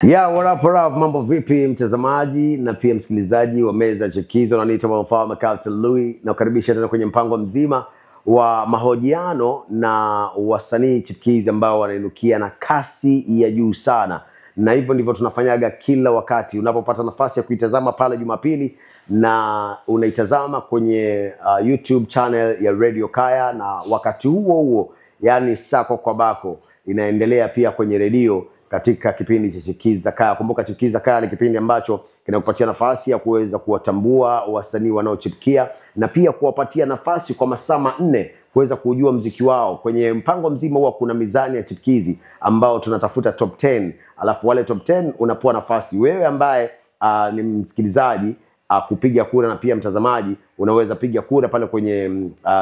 Yeah, what up, mambo vipi mtazamaji na pia msikilizaji wa Meza Chipukizi. Wananiita Mfalme Captain Louis na kukaribisha tena kwenye mpango mzima wa mahojiano na wasanii chipukizi ambao wanainukia na kasi ya juu sana. Na hivyo ndivyo tunafanyaga kila wakati. Unapopata nafasi ya kuitazama pale Jumapili na unaitazama kwenye YouTube channel ya Radio Kaya, na wakati huo yani sako kwa bako inaendelea pia kwenye redio katika kipindi cha Chipukizi za Kaya. Kumbuka Chipukizi za Kaya ni kipindi ambacho kinakupatia nafasi ya kuweza kuwatambua wasanii wanaochipukia na pia kuwapatia nafasi kwa masaa 4 kuweza kujua muziki wao. Kwenye mpango mzima huwa kuna mizani ya chipukizi ambao tunatafuta top 10. Alafu wale top 10 unapewa nafasi wewe ambaye ni msikilizaji kupiga kura, na pia mtazamaji unaweza piga kura pale kwenye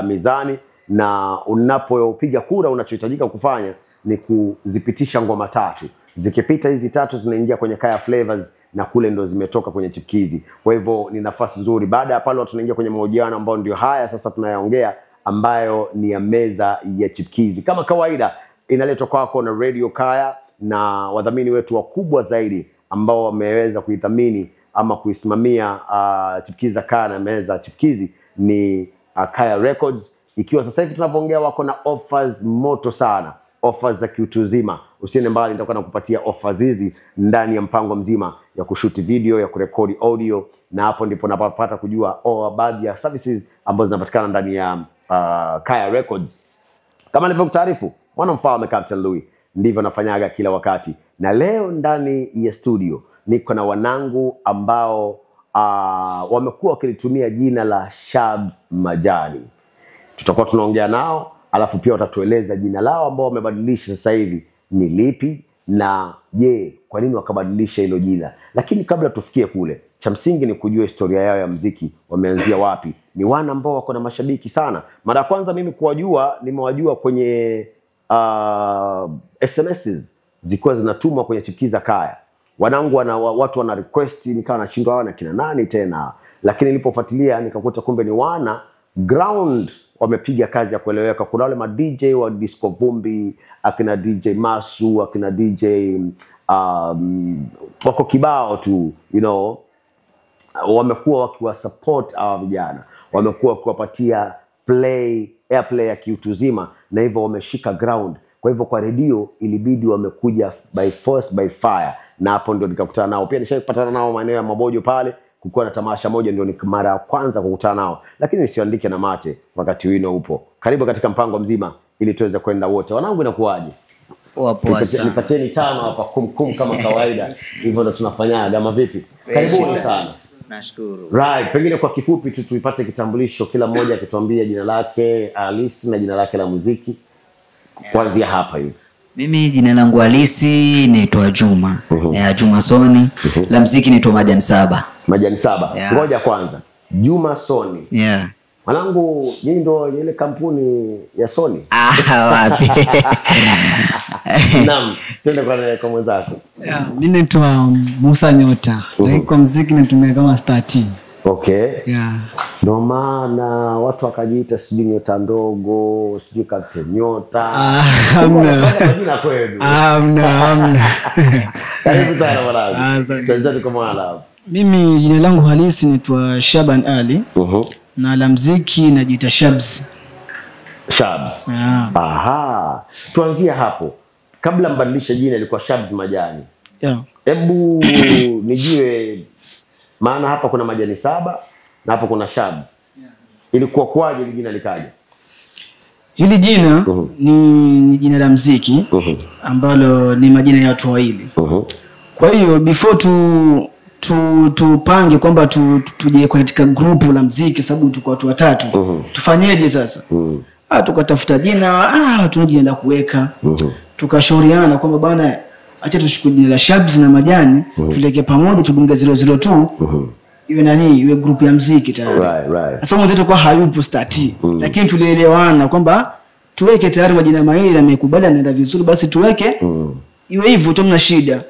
mizani, na unapopiga kura unachohitajika kufanya ni kuzipitisha ngoma 3. Zikipita hizi 3 zinaingia kwenye Kaya Flavors na kule ndo zimetoka kwenye chipukizi. Kwa hivyo ni nafasi nzuri. Baada ya pale watu tunaingia kwenye mahojiano ambao ndio haya sasa tunayaongea, ambayo ni ya Meza ya Chipukizi. Kama kawaida inaletwa kwako na Radio Kaya na wadhamini wetu wakubwa zaidi ambao wameweza kuidhamini ama kuisimamia Chipukizi za Kaya na Meza ya Chipukizi ni Kaya Records. Ikiwa sasa hivi tunavyoongea wako na offers moto sana, offers za kiutu zima. Usiende mbali, nitakuwa nakupatia offers hizi ndani ya mpango mzima ya kushuti video, ya kurekodi audio, na hapo ndipo napata kujua baadhi ya services ambazo zinapatikana ndani ya Kaya Records. Kama nilivyokutaarifu, Mfalme Captain Louis, ndivyo nafanyaga kila wakati. Na leo ndani ya studio niko na wanangu ambao wamekuwa wakilitumia jina la Shabs Majani. Tutakuwa tunaongea nao, alafu pia watatueleza jina lao ambao wamebadilisha sasa hivi ni lipi, na je, kwa nini wakabadilisha hilo jina. Lakini kabla tufikie kule, cha msingi ni kujua historia yao ya muziki, wameanzia wapi. Ni wana ambao wako na mashabiki sana. Mara ya kwanza mimi kuwajua, nimewajua kwenye SMSs zilikuwa zinatumwa kwenye Chipukizi za Kaya. Wanangu watu wana request, nikawa nashindwa hawa na kina nani tena. Lakini nilipofuatilia nikakuta kumbe ni wana ground wamepiga kazi ya kueleweka. Kuna wale ma DJ wa Disco Vumbi, akina DJ Masu, akina DJ wako kibao tu, wamekuwa wakiwa support hawa vijana, wamekuwa wakiwapatia airplay ya kiutuzima, na hivyo wameshika ground. Kwa hivyo kwa redio ilibidi wamekuja by force by fire, na hapo ndio nikakutana nao. Pia nishapatana nao maeneo ya Mabojo pale, kulikuwa na tamasha moja, ndio ni mara ya kwanza kukutana nao. Lakini nisiandike na mate wakati wino upo. Karibu katika mpango mzima ili tuweze kwenda wote. Wanangu inakuaje? Poa sana. Nipateni 5 hapa kum kama kawaida. Hivyo ndo tunafanyaga. Kama vipi? Karibuni sana. Nashukuru. Right, pengine kwa kifupi tu tuipate kitambulisho, kila mmoja akituambia jina lake halisi na jina lake la muziki. Kuanzia hapa hivi. Mimi jina langu halisi naitwa Juma. Juma Soni. La muziki naitwa Majani 7. Majani 7. Ngoja kwanza. Juma Soni. Yeah. Mwanangu, nyinyi ndio ile kampuni ya Sony? Wapi. Naam, twende kwa mwenzako. Mimi naitwa Musa Nyota. Na kwa muziki natumia kama Star T. Okay. Yeah. Ndio maana watu wakajiita sijui Nyota Ndogo, sijui Captain Nyota. Hamna. Jina kwenu. Hamna. Karibu sana mwanangu. Tuanze kwa mwana. Mimi jina langu halisi naitwa Shaban Ali. Na la muziki najiita Shabs. Shabs. Yeah. Aha. Tuanzie hapo. Kabla mbadilisha jina ilikuwa Shabs Majani. Yeah. Hebu nijue, maana hapa kuna Majani 7 na hapa kuna Shabs. Yeah. Ilikuwa kwaje ile jina likaja? Hili jina ni jina la muziki ambalo ni majina ya watu wawili. Kwa hiyo before tupange kwamba tuje katika grupu la muziki, sababu tuko watu watatu, tufanyeje sasa? Tukatafuta jina, tuna jina la kuweka. Tukashauriana kwamba bana, acha tuchukue jina la Shabs na Majani, tuleke pamoja, tubunge 002. Iwe grupu ya muziki tayari. Right. Sasa mwenzetu kwa hayupo Star T, lakini tulielewana kwamba tuweke tayari majina mawili, amekubali anaenda vizuri, basi tuweke iwe hivyo tu, mna shida.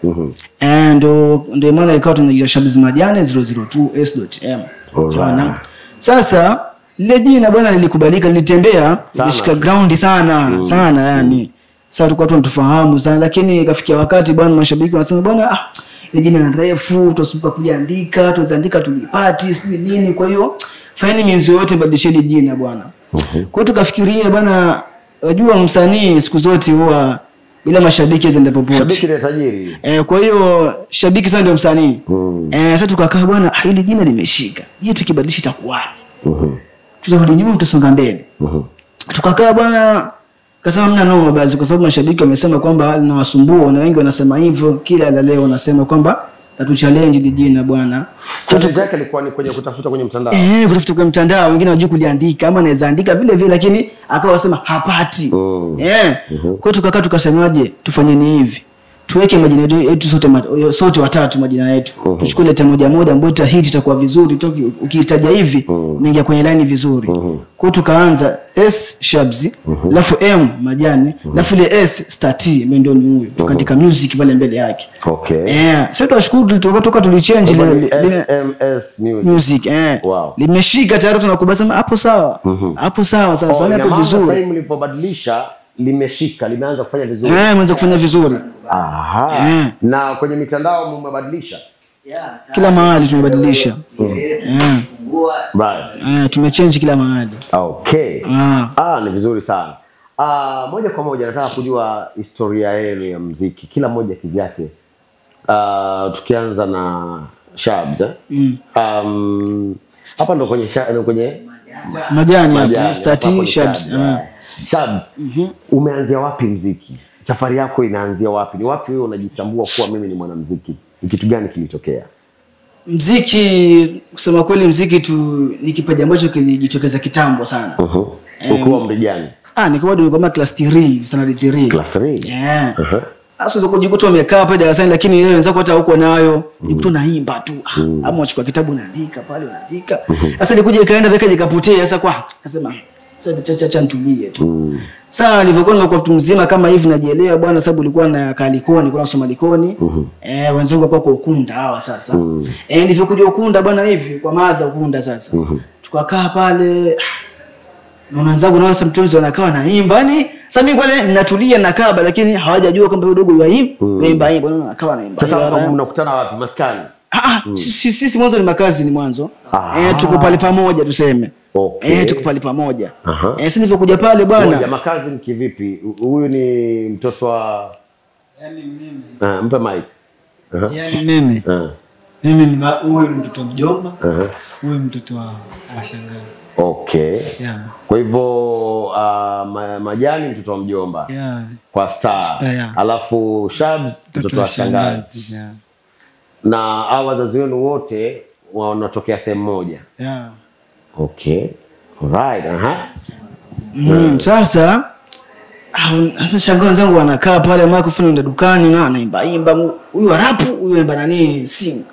Ndio maana ikawa tunajiita Shabs Majani 002S.M. Sasa lile jina bwana lilikubalika, lilitembea, lilishika ground sana yani. Sasa tulikuwa tunatufahamu sana, lakini ikafikia wakati bwana mashabiki wanasema bwana ile jina ni refu, tusipa kuliandika, tuzaandika tulipati sijui nini, kwa hiyo fanyeni mienzo yote badilisheni jina bwana. Kwa hiyo tukafikiria bwana, wajua msanii siku zote huwa bila mashabiki zenda popote. Shabiki ni tajiri. Kwa hiyo shabiki sasa ndio msanii. Sasa tukakaa bwana, hili jina limeshika. Je, tukibadilisha itakuwaje? Tutarudi nyuma tutasonga mbele. Tukakaa bwana, kasema mna noma basi, kwa sababu mashabiki wamesema kwamba linawasumbua na wengi wanasema hivyo, kila leo wanasema kwamba tatu challenge jina bwana. Challenge yake ilikuwa ni kwenye kutafuta kwenye mtandao. Kutafuta kwenye mtandao, wengine hawajui kuliandika ama anaweza andika vile vile lakini akawa sema hapati. Kwa tukakaa tukasemaje, tufanyeni hivi. Tuweke majina yetu sote watatu majina yetu. Tuchukue leta moja moja ambayo hit itakuwa vizuri, ukistaja hivi unaingia kwenye line vizuri. Kwa tukaanza S Shabzi, alafu M Majani, alafu ile S start ndio ni huyo. Tukaandika music pale mbele yake. Sasa tunashukuru tulitoka tulichange ile SMS music. Wow. Limeshika tayari, tunakubali sema hapo sawa. Hapo sawa sasa, hapo vizuri. Sasa mlipobadilisha limeshika, limeanza kufanya vizuri. Imeanza kufanya vizuri. Na kwenye mitandao mmebadilisha? Kila mahali tumebadilisha. Tumechange kila mahali. Ni vizuri sana. Moja kwa moja nataka kujua historia yenu ya muziki. Kila moja kivyake. Tukianza na Shabs. Hapa ndo kwenye Majani hapo, start Shabs. Shabs, umeanzia wapi muziki? Safari yako inaanzia wapi? Ni wapi wewe unajitambua kuwa mimi ni mwanamuziki? Ni kitu gani kilitokea? Muziki, kusema kweli muziki ni kipaji ambacho kilijitokeza kitambo sana. Ulikuwa umri gani? Nilikuwa kama class 3, standard 3. Class 3? Sasa kujikuta umekaa pale darasani, lakini wewe wenzako hata huko nayo, jikuta naimba tu. Ama unachukua kitabu unaandika pale unaandika. Sasa nilikuja ikaenda beka ikapotea. Sasa nasema sasa chacha nitulie tu. Sasa nilivyokuwa nilikuwa mtu mzima kama hivi najielewa bwana, sababu nilikuwa na Kalikoni, nilikuwa nasoma Likoni. Wenzangu kwa Ukunda hawa sasa. Nilivyokuja Ukunda bwana hivi kwa madha Ukunda sasa. Tukakaa pale na wenzangu nao sometimes wanakaa naimba. Yaani sasa mimi wale ninatulia nakaba, lakini hawajajua kwamba mdogo yaimba bwana akawa naimba. Sasa mnakutana wapi? Maskani? Sisi mwanzo ni makazi ni mwanzo. Tuko pale pamoja tuseme. Tuko pale pamoja. Sasa nilivyokuja pale bwana. Makazi ni kivipi? Huyu ni mtoto wa mimi. Mpe mic. Mimi. Mimi ni huyu mtoto mjomba. Huyu mtoto wa shangazi. Kwa hivyo Majani mtoto wa mjomba. Kwa Star. Alafu Shabs mtoto wa shangazi. Na hao wazazi wenu wote wanatokea sehemu moja. Alright. Sasa shangazi zangu wanakaa pale microphone ndio dukani na anaimba huyu rapu huyu imba nani sing.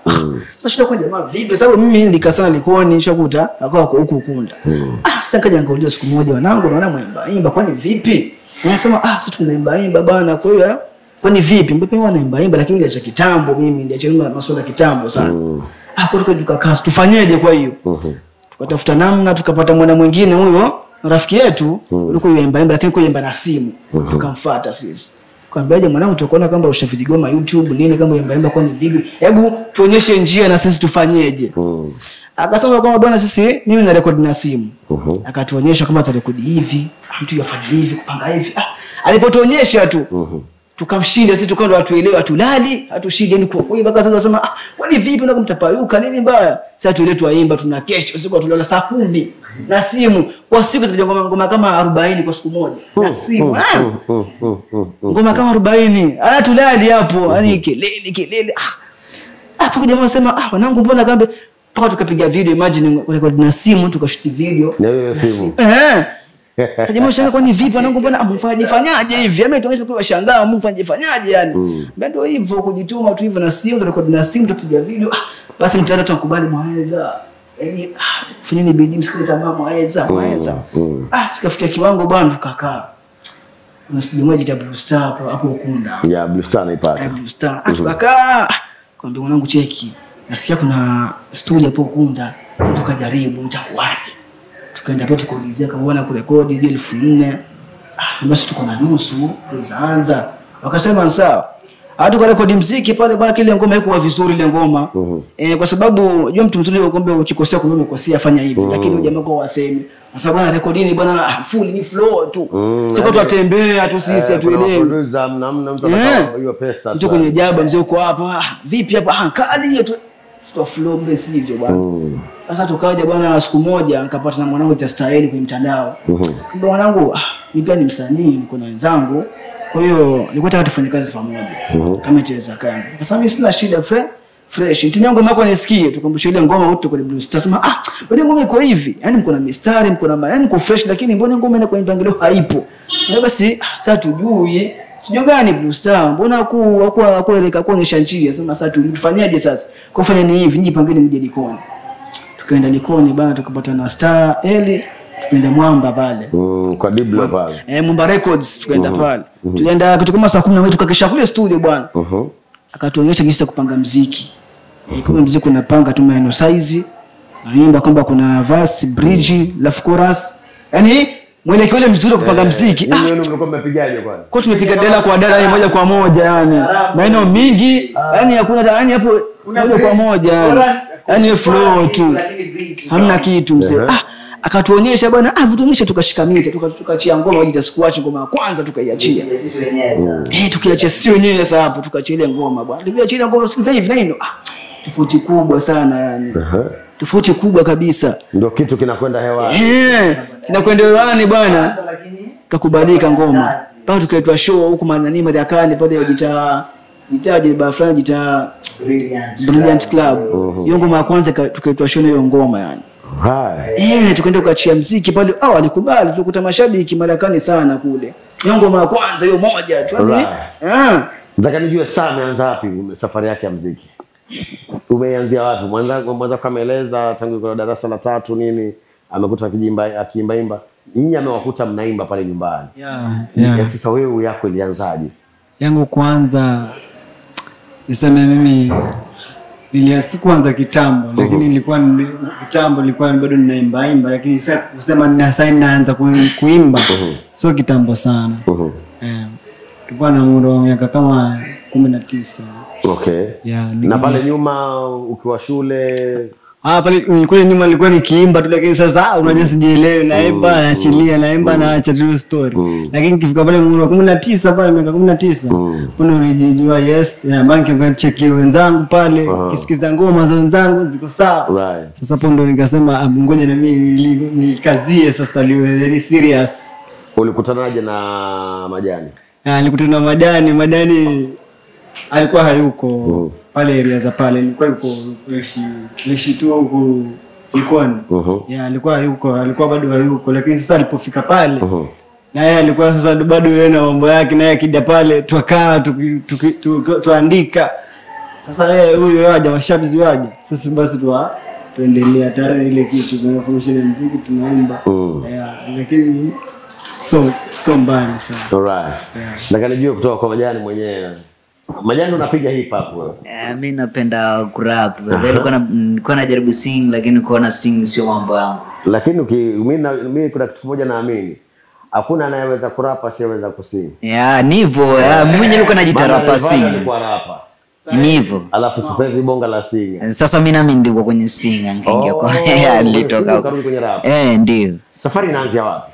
Sasa shida kwa jamaa vipi, sababu mimi nilikaa sana Likoni nishakuta akawa huko Ukunda. Sasa kaja ngauliza siku moja, wanangu naona imba kwani vipi? Nasema sisi tunaimba bwana, kwa hiyo kwani vipi? Mbepe wanaimba lakini ile cha kitambo, mimi ndio chama masuala kitambo sana. Kwa tukakaa tufanyeje? Kwa hiyo tukatafuta namna, tukapata mwana mwingine huyo rafiki yetu ulikuwa yuimba lakini kwa yimba na simu. Tukamfuata sisi. Kwambiaje mwanangu, tukaona kwamba ushavidigoma YouTube nini kama yimba kwa ni video. Hebu tuonyeshe njia na sisi tufanyeje. Akasema kwamba bwana sisi mimi na record na simu. Akatuonyesha kama atarekodi hivi, mtu yafanya hivi, kupanga hivi. Alipotuonyesha tu tukamshinda sisi, tukawa watuelewa, hatulali, hatushinde ni kwa hiyo mpaka sasa nasema kwani vipi na kumtapayuka nini mbaya. Sasa tueletu waimba tuna kesho usiku tulala saa 10 na simu kwa siku tunapiga ngoma kama 40 kwa siku moja na simu. Ngoma kama 40 tulali hapo, yani kelele hapo kwa jamaa nasema wanangu mbona kambe mpaka tukapiga video, imagine record na simu tukashuti video na hiyo simu. Jamaa shanga kwani vipi wanangu mbona mfanyaje hivi? Tuonyesha kwa shangaa mfanyaje yani. Ndio hivyo kujituma tu hivyo na simu tunarekodi na simu tupiga video. Basi mtaala tukubali mwaweza. Yaani fanyeni bidii msikate tamaa mwaweza. Sikafikia kiwango bwana tukakaa. Kuna studio moja ya Blue Star hapo Ukunda. Blue Star naipata. Blue Star. Tukakaa. Kwambia mwanangu cheki. Nasikia kuna studio hapo Ukunda. Tukajaribu utakuaje. Tukaenda hapo tukaulizia kama bwana kurekodi 1400. basi tuko na nusu tuzaanza. Wakasema sawa. Tukarekodi muziki pale bwana, ile ngoma haikuwa vizuri ile ngoma. Kwa sababu unajua mtu mzuri ukombe ukikosea kumbe umekosea fanya hivi, lakini jamaa kwa wasemi sasa bwana rekodini bwana full ni flow tu. Sio kwa tutembea tu sisi atuelewe. Producer mnamna mtu anataka hiyo pesa. Mtu kwenye jaba mzee uko hapa. Vipi hapa? Kali tu flow mbesi hivyo bwana. Sasa tukaja bwana siku moja nikapata na mwanangu cha style kwenye mtandao. Ndio mwanangu mimi pia ni msanii niko na wenzangu. Kwa hiyo nilikuwa nataka tufanye kazi pamoja. Kama itawezekana. Kwa sababu mimi sina shida fresh. Nitumie ngoma yako nisikie, tukumbushe ile ngoma wote kwenye Blue Star. Sema bado ngoma iko hivi. Yaani mko na mistari, mko na maneno, mko fresh lakini mbona ngoma ina kwenye mpangilio haipo. Na basi sasa tujue. Sijui gani Blue Star. Mbona hakueleka kuonyesha njia. Sema sasa tufanyaje sasa? Kufanya ni hivi, njipangeni mje Likoni. Tukaenda Likoni bana tukapata na Star Eli. Tukaenda Mwamba pale. Kwa Diblo pale. Mwamba Records tukaenda pale. Tulienda kitu kama saa 10 tukakesha kule studio bwana. Akatuonyesha jinsi ya kupanga muziki. Kama muziki unapanga tu maeneo size, naimba kwamba kuna verse, bridge, love chorus. Yaani mwelekeo ule mzuri kupanga muziki. Wewe mlikuwa mmepigaje kwani? Kwa tumepiga dela kwa dela moja kwa moja yani. Maeneo mingi, yani hakuna yani hapo moja kwa moja. Yaani flow tu. Hamna kitu mzee. Akatuonyesha bwana tuonyeshe tukashikamita tukachia ngoma wajiita squash ngoma ya kwanza tukaiachia sisi wenyewe tukiachia sisi wenyewe sasa hapo tukachia ile ngoma bwana tuliachia ile ngoma sikiza hivi neno tofauti kubwa sana yani tofauti kubwa kabisa ndio kitu kinakwenda hewani kinakwenda hewani bwana tukubalika ngoma pale tukaitwa show huko manani Marekani pale wajiita jitaje baba fulani jita Brilliant Club hiyo ngoma ya kwanza tukaitwa show hiyo ngoma yani tukaenda kuachia muziki pale alikubali tukuta mashabiki Marekani sana kule. Ngoma ya kwanza hiyo moja tu. Nataka nijue sana ameanza wapi safari yake ya muziki. Umeanzia wapi? Mwanzo kameeleza tangu kwa darasa la 3 nini amekuta akiimba. Ninyi amewakuta mnaimba pale nyumbani. Sasa wewe yako ilianzaje? Yangu kwanza niseme mimi sikuanza kitambo lakini nilikuwa bado ninaimba lakini sasa kusema naanza kuimba sio kitambo sana. Tulikuwa na umri wa miaka kama 19. Okay. Na pale nyuma ukiwa shule pale kule nyuma nilikuwa nikiimba tu lakini sasa unajua sijielewi naimba naachilia naimba naacha tu story. Lakini nikifika pale umri wa 19 pale miaka 19 kuna ulijijua banki ngacheki wenzangu pale kisikiza ngoma za wenzangu ziko sawa. Sasa hapo ndo nikasema ngoja na mimi nikazie sasa liwe serious. Ulikutanaje na Majani? Nilikutana na Majani alikuwa hayuko pale area za pale nilikuwa yuko yeshi tu huko Likoni. Alikuwa bado hayuko lakini sasa alipofika pale na yeye alikuwa sasa bado yeye na mambo yake na yeye akija pale tukaa tuandika sasa yeye huyo waje mashabiki waje sasa basi tuendelea tarehe ile kitu kwa function ya muziki tunaimba lakini so mbaya sana. Alright. Nataka nijue kutoka kwa Majani mwenyewe. Majani unapiga hip hop wewe? Mimi napenda kurap. Nilikuwa najaribu sing lakini kuona sing sio mambo yangu. Lakini mimi kuna kitu kimoja naamini. Hakuna anayeweza kurapa asiyeweza kusing. Nivo. Mimi nilikuwa najitarapa sing. Nivo. Alafu sasa hivi bonga la sing. Sasa mimi nami ndiko kwenye sing angeingia kwa nilitoka huko. Ndio. Safari inaanzia wapi?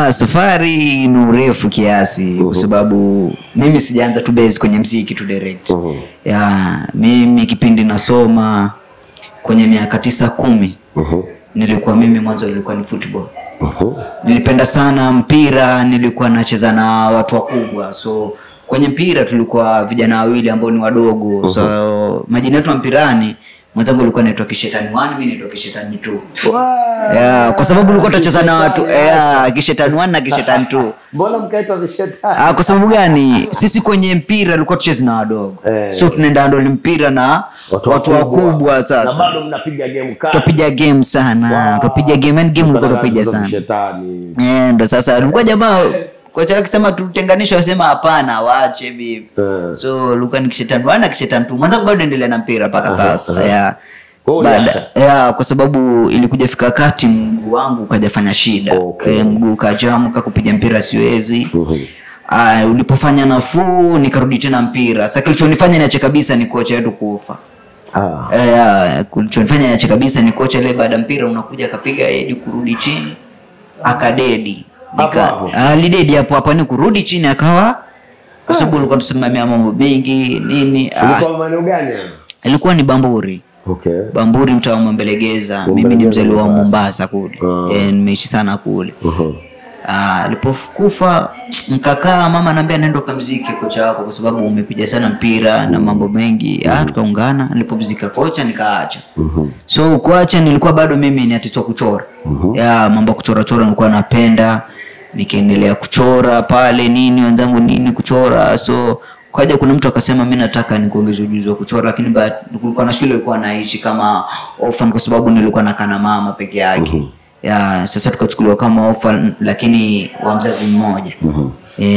Safari ni urefu kiasi kwa sababu mimi sijaanza tu base kwenye muziki tu direct. Mimi kipindi nasoma kwenye miaka 9-10 nilikuwa mimi mwanzo nilikuwa ni football. Nilipenda sana mpira, nilikuwa nacheza na watu wakubwa. So kwenye mpira tulikuwa vijana wawili ambao ni wadogo. So majina yetu mpirani mwanzo alikuwa anaitwa Kishetani 1 mimi naitwa Kishetani 2. Kwa sababu tulikuwa tunacheza na watu Kishetani 1 na Kishetani 2. Mbona mkaitwa Kishetani? Kwa sababu gani? Sisi kwenye mpira tulikuwa tucheza na wadogo. So tunaenda ndo mpira na watu wakubwa sasa. Na bado mnapiga game kali. Tupiga game sana. Tupiga game and game ulikuwa tupiga sana. Kishetani. Ndo sasa alikuwa jamaa kwa sababu akisema tutenganisho wasema hapana waache bibi. So Luka ni Kishetani 1 na Kishetani 2. Mwanzo bado endelea na mpira mpaka sasa. baada kwa sababu ilikuja fika kati mguu wangu ukajafanya shida. Mguu ukajamuka, kupiga mpira siwezi. Ulipofanya nafuu nikarudi tena mpira. Sasa kilichonifanya niache kabisa ni kocha yetu kufa. Kilichonifanya niache kabisa ni kocha ile, baada mpira unakuja akapiga hedi kurudi chini akadedi. Alidedi hapo ni kurudi chini akawa, kwa sababu alikuwa tusimamia mambo mengi nini. Ulikuwa maeneo gani? Ilikuwa ni Bamburi. Bamburi mtaa wa Mbelegeza. Mimi ni mzaliwa wa Mombasa kule. Nimeishi sana kule. Alipokufa mkakaa, mama anambia nenda kamzike kocha wako kwa sababu umepiga sana mpira na mambo mengi. Tukaungana, nilipomzika kocha nikaacha. So kuacha nilikuwa bado mimi ni artist wa kuchora. Mambo kuchora chora nilikuwa napenda. Nikaendelea kuchora pale nini wenzangu nini kuchora. So kaja kuna mtu akasema mimi nataka nikuongeze ujuzi wa kuchora, lakini kulikuwa na shule ilikuwa naishi kama orphan kwa sababu nilikuwa nakaa na mama peke yake. Sasa tukachukuliwa kama orphan lakini wa mzazi mmoja.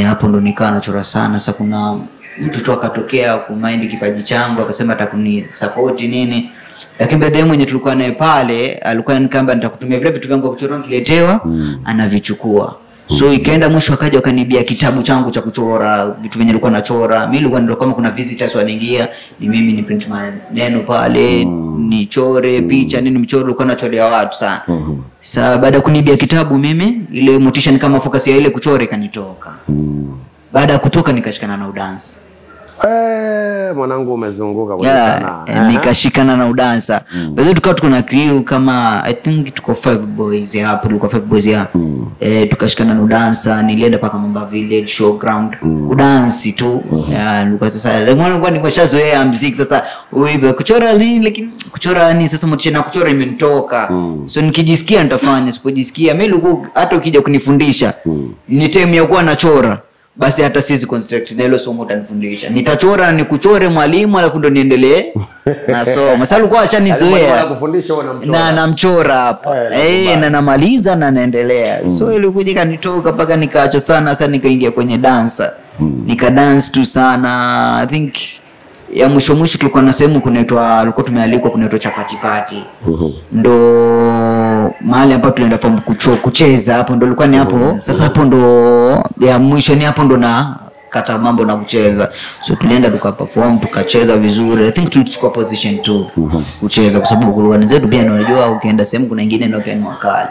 Hapo ndo nikawa nachora sana. Sasa kuna mtu tu akatokea kumind kipaji changu akasema atakuni support nini, lakini baadaye mwenye tulikuwa naye pale alikuwa nikamba nitakutumia vile vitu vyangu kuchora nikiletewa anavichukua. So ikaenda mwisho akaja akanibia kitabu changu cha kuchora vitu venye nilikuwa nachora. Mimi nilikuwa ndio kama kuna visitors wanaingia ni mimi ni print maneno pale nichore picha nini mchoro ulikuwa nachorea watu sana. Sasa baada ya kunibia kitabu mimi ile motisha ni kama focus ya ile kuchora kanitoka. Baada ya kutoka nikashikana na udansi. Mwanangu umezunguka kwa sana. Nikashikana na udansa. Baadaye tukawa tuko na crew kama I think tuko 5 boys hapo, tulikuwa 5 boys hapo. Tukashikana na udansa, nilienda paka Mamba Village showground. Udansi tu. Nilikuwa sasa nilikuwa nimeshazoea muziki sasa hivi kuchora nini, lakini kuchora ni sasa motisha na kuchora imenitoka. So nikijisikia nitafanya, sipojisikia mimi nilikuwa hata ukija kunifundisha ni time ya kuwa nachora basi hata siwezi construct na hilo somo utanifundisha. Nitachora nikuchore mwalimu alafu ndo niendelee na somo. Sasa alikuwa acha nizoea na namchora hapa. Na namaliza na naendelea. So ilikuja kanitoka paka nikaacha sana. Sasa nikaingia kwenye dansa. Nika dance tu sana. I think ya mwisho tulikuwa na sehemu kunaitwa, alikuwa tumealikwa kunaitwa Chapati Party. Ndo mahali hapa tulienda form kucheza hapo ndo ilikuwa ni hapo. Sasa hapo ndo ya mwisho ni hapo ndo na kata mambo na kucheza. So tulienda tukaperform tukacheza vizuri. I think tulichukua position 2 kucheza kwa sababu kulikuwa wenzetu pia unajua ukienda sehemu kuna wengine ndio pia ni wakali.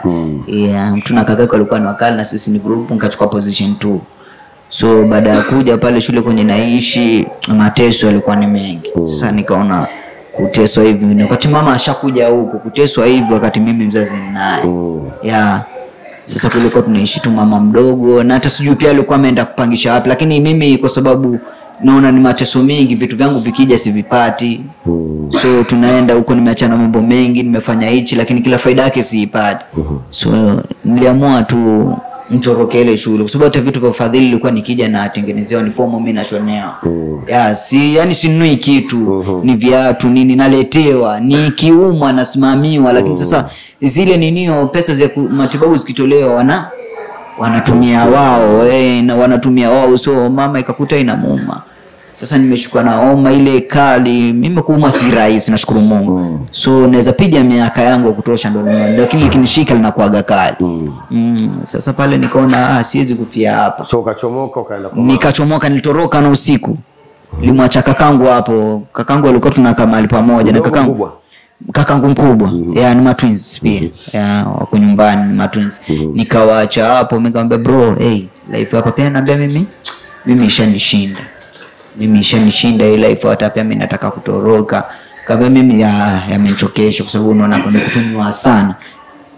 Mtu na kaka alikuwa ni wakali na sisi ni group nikachukua position 2. So baada ya kuja pale shule kwenye naishi mateso yalikuwa ni mengi. Sasa nikaona kuteswa hivi wakati mama ashakuja huko kuteswa hivi wakati mimi mzazi naye. Sasa tulikuwa tunaishi tu mama mdogo na hata sijui pia alikuwa ameenda kupangisha wapi, lakini mimi kwa sababu naona ni mateso mengi vitu vyangu vikija sivipati. So tunaenda huko nimeachana mambo mengi nimefanya hichi lakini kila faida yake siipati. So niliamua tu nitoroke ile shule kwa sababu hata vitu vya ufadhili ilikuwa nikija na atengenezewa ni fomu mimi nashonea. Yani sinunui kitu ni viatu nini naletewa ni kiumwa nasimamiwa lakini sasa zile ninio pesa za matibabu zikitolewa wanatumia wao na wanatumia wao. So mama ikakuta inamuuma. Sasa nimechukua na homa ile kali. Mimi kuuma si rahisi nashukuru Mungu. So naweza piga miaka yangu kutosha ndo lakini likinishika linakuaga kali. Sasa pale nikaona siwezi kufia hapa. So ukachomoka ukaenda kwa nikachomoka nilitoroka na usiku. Limwacha kakangu hapo. Kakangu alikuwa tunakaa mahali pamoja na kakangu mkubwa. Ni matwins pia. Wako nyumbani matwins. Nikawaacha hapo nikamwambia bro, life hapa pia naambia mimi ishanishinda. Mimi ishanishinda ile life hata pia mimi nataka kutoroka. Kama mimi yamenichokesha kwa sababu unaona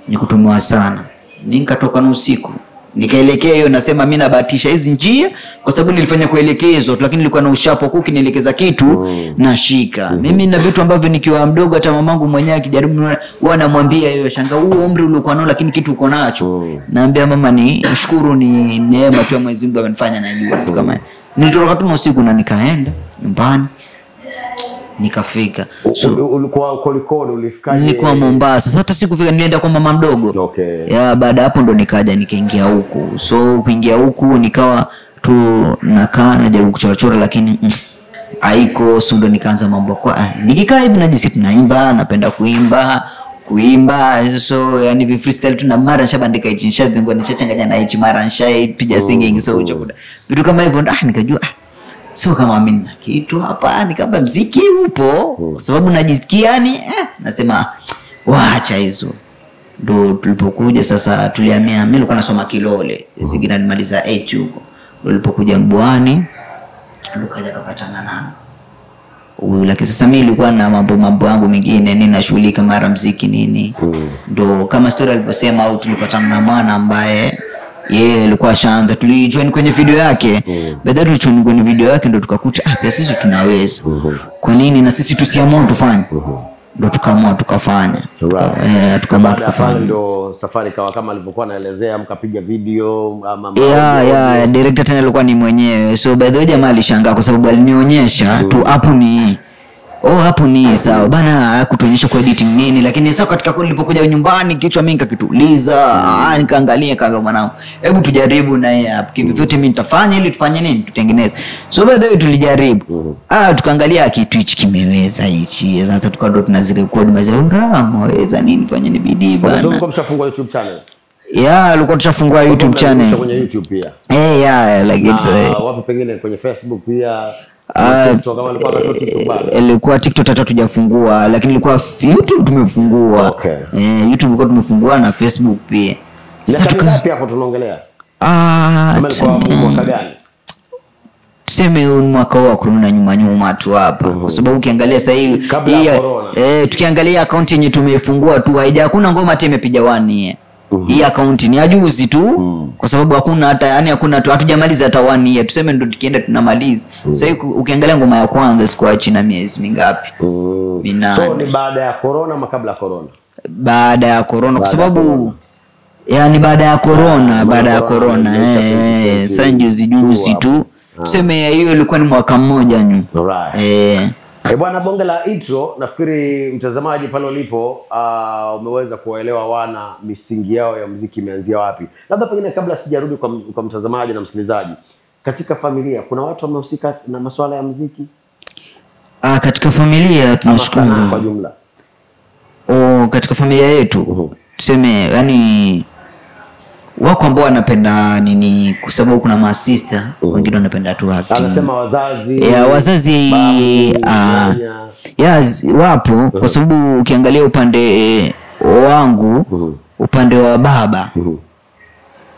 nikutumiwa sana. Mimi nikatoka na usiku. Nikaelekea hiyo nasema mimi nabahatisha hizi njia kwa sababu nilifanya kuelekezwa lakini nilikuwa na ushapo kuki nielekeza kitu nashika. Mimi na vitu ambavyo nikiwa mdogo hata mamangu mwenyewe akijaribu huwa anamwambia yeye shanga huo umri uliokuwa nao lakini kitu uko nacho. Naambia mama ni shukuru ni neema tu ya Mwenyezi Mungu amenifanya najua kitu kama hiyo. Nilitoroka tu usiku na nikaenda nyumbani. Nikafika. So ulikuwa Kolikoni ulifikaje? Nilikuwa Mombasa. Sasa hata sikufika nilienda kwa mama mdogo. Baada hapo ndo nikaja nikaingia huku. So kuingia huku nikawa tu nakaa najaribu kuchora lakini haiko, so ndo nikaanza mambo kwa nikikaa hivi najisikia naimba, napenda kuimba, so yani vi freestyle tu, na mara nishabandika hichi nishazingua, nishachanganya na hichi, mara nishapiga singing, so vitu kama hivyo. Nikajua sio kama mimi na kitu hapa, nikaba muziki upo kwa sababu najisikia yani nasema waacha hizo. Ndo tulipokuja sasa, tulihamia, mimi nilikuwa nasoma Kilole, zingine nimaliza 8 huko. Tulipokuja Mbwani ndo kaja kapatana na huyu, lakini sasa mimi nilikuwa na mambo yangu mengine, ninashughulika mara muziki nini. Ndo kama story alivyosema, au tulipatana na mwana ambaye yeye alikuwa ashaanza, tulijoin kwenye video yake. Baadaye tulijoin kwenye video yake ndo tukakuta pia sisi tunaweza. Kwa nini na sisi tusiamue tufanye? Ndo tukaamua tukafanya. Tukaamua tukafanya. Ndo safari kawa kama alivyokuwa anaelezea, mkapiga video ama director tena alikuwa ni mwenyewe. So by the way jamaa alishangaa kwa sababu alinionyesha tu hapo ni hapo ni sawa bana, kutuonyesha kwa editing nini, lakini sasa katika kule nilipokuja nyumbani kichwa mimi nikakituliza, nikaangalia kama mwanangu, hebu tujaribu na yeye hapo kivyote, mimi nitafanya ili tufanye nini, tutengeneze. So by the way tulijaribu, tukaangalia kitu hichi kimeweza hichi, sasa tukaanza tunazirecord mazaura, mweza nini, fanye ni bidii bana. Ndio mshafungua YouTube channel? Alikuwa tushafungua YouTube channel kwenye YouTube pia. Like it's wapi pengine kwenye Facebook pia. Ilikuwa TikTok hata tujafungua, lakini ilikuwa YouTube tumefungua. YouTube ilikuwa tumefungua na Facebook pia. Sasa ngapi hapo tunaongelea? Mwaka gani? Tuseme mwaka wa corona nyuma tu hapa. Kwa sababu ukiangalia sasa hii tukiangalia account yenye tumefungua tu hakuna ngoma hata imepiga 1 year. Hii account ni ajuzi tu kwa sababu hakuna hata hakuna tu, hatujamaliza hata 1 year, tuseme ndo tukienda tunamaliza. Sasa ukiangalia ngoma ya kwanza sikuwa chini miezi mingapi. So ni baada ya corona ama kabla ya corona? Baada ya corona, kwa sababu yani baada ya corona sasa juzi tu tuseme hiyo ilikuwa ni mwaka mmoja nyuma. Bwana, bonge la intro, nafikiri mtazamaji pale ulipo umeweza kuelewa wana misingi yao ya muziki imeanzia wapi. Labda pengine kabla sijarudi kwa mtazamaji na msikilizaji, katika familia kuna watu wamehusika na masuala ya muziki? Katika familia tunashukuru kwa jumla. Katika familia yetu tuseme yani wako ambao wanapenda nini, kwa sababu kuna ma-sister wengine wanapenda tu acting. Anasema wazazi. Wazazi wapo kwa sababu ukiangalia upande wangu, upande wa baba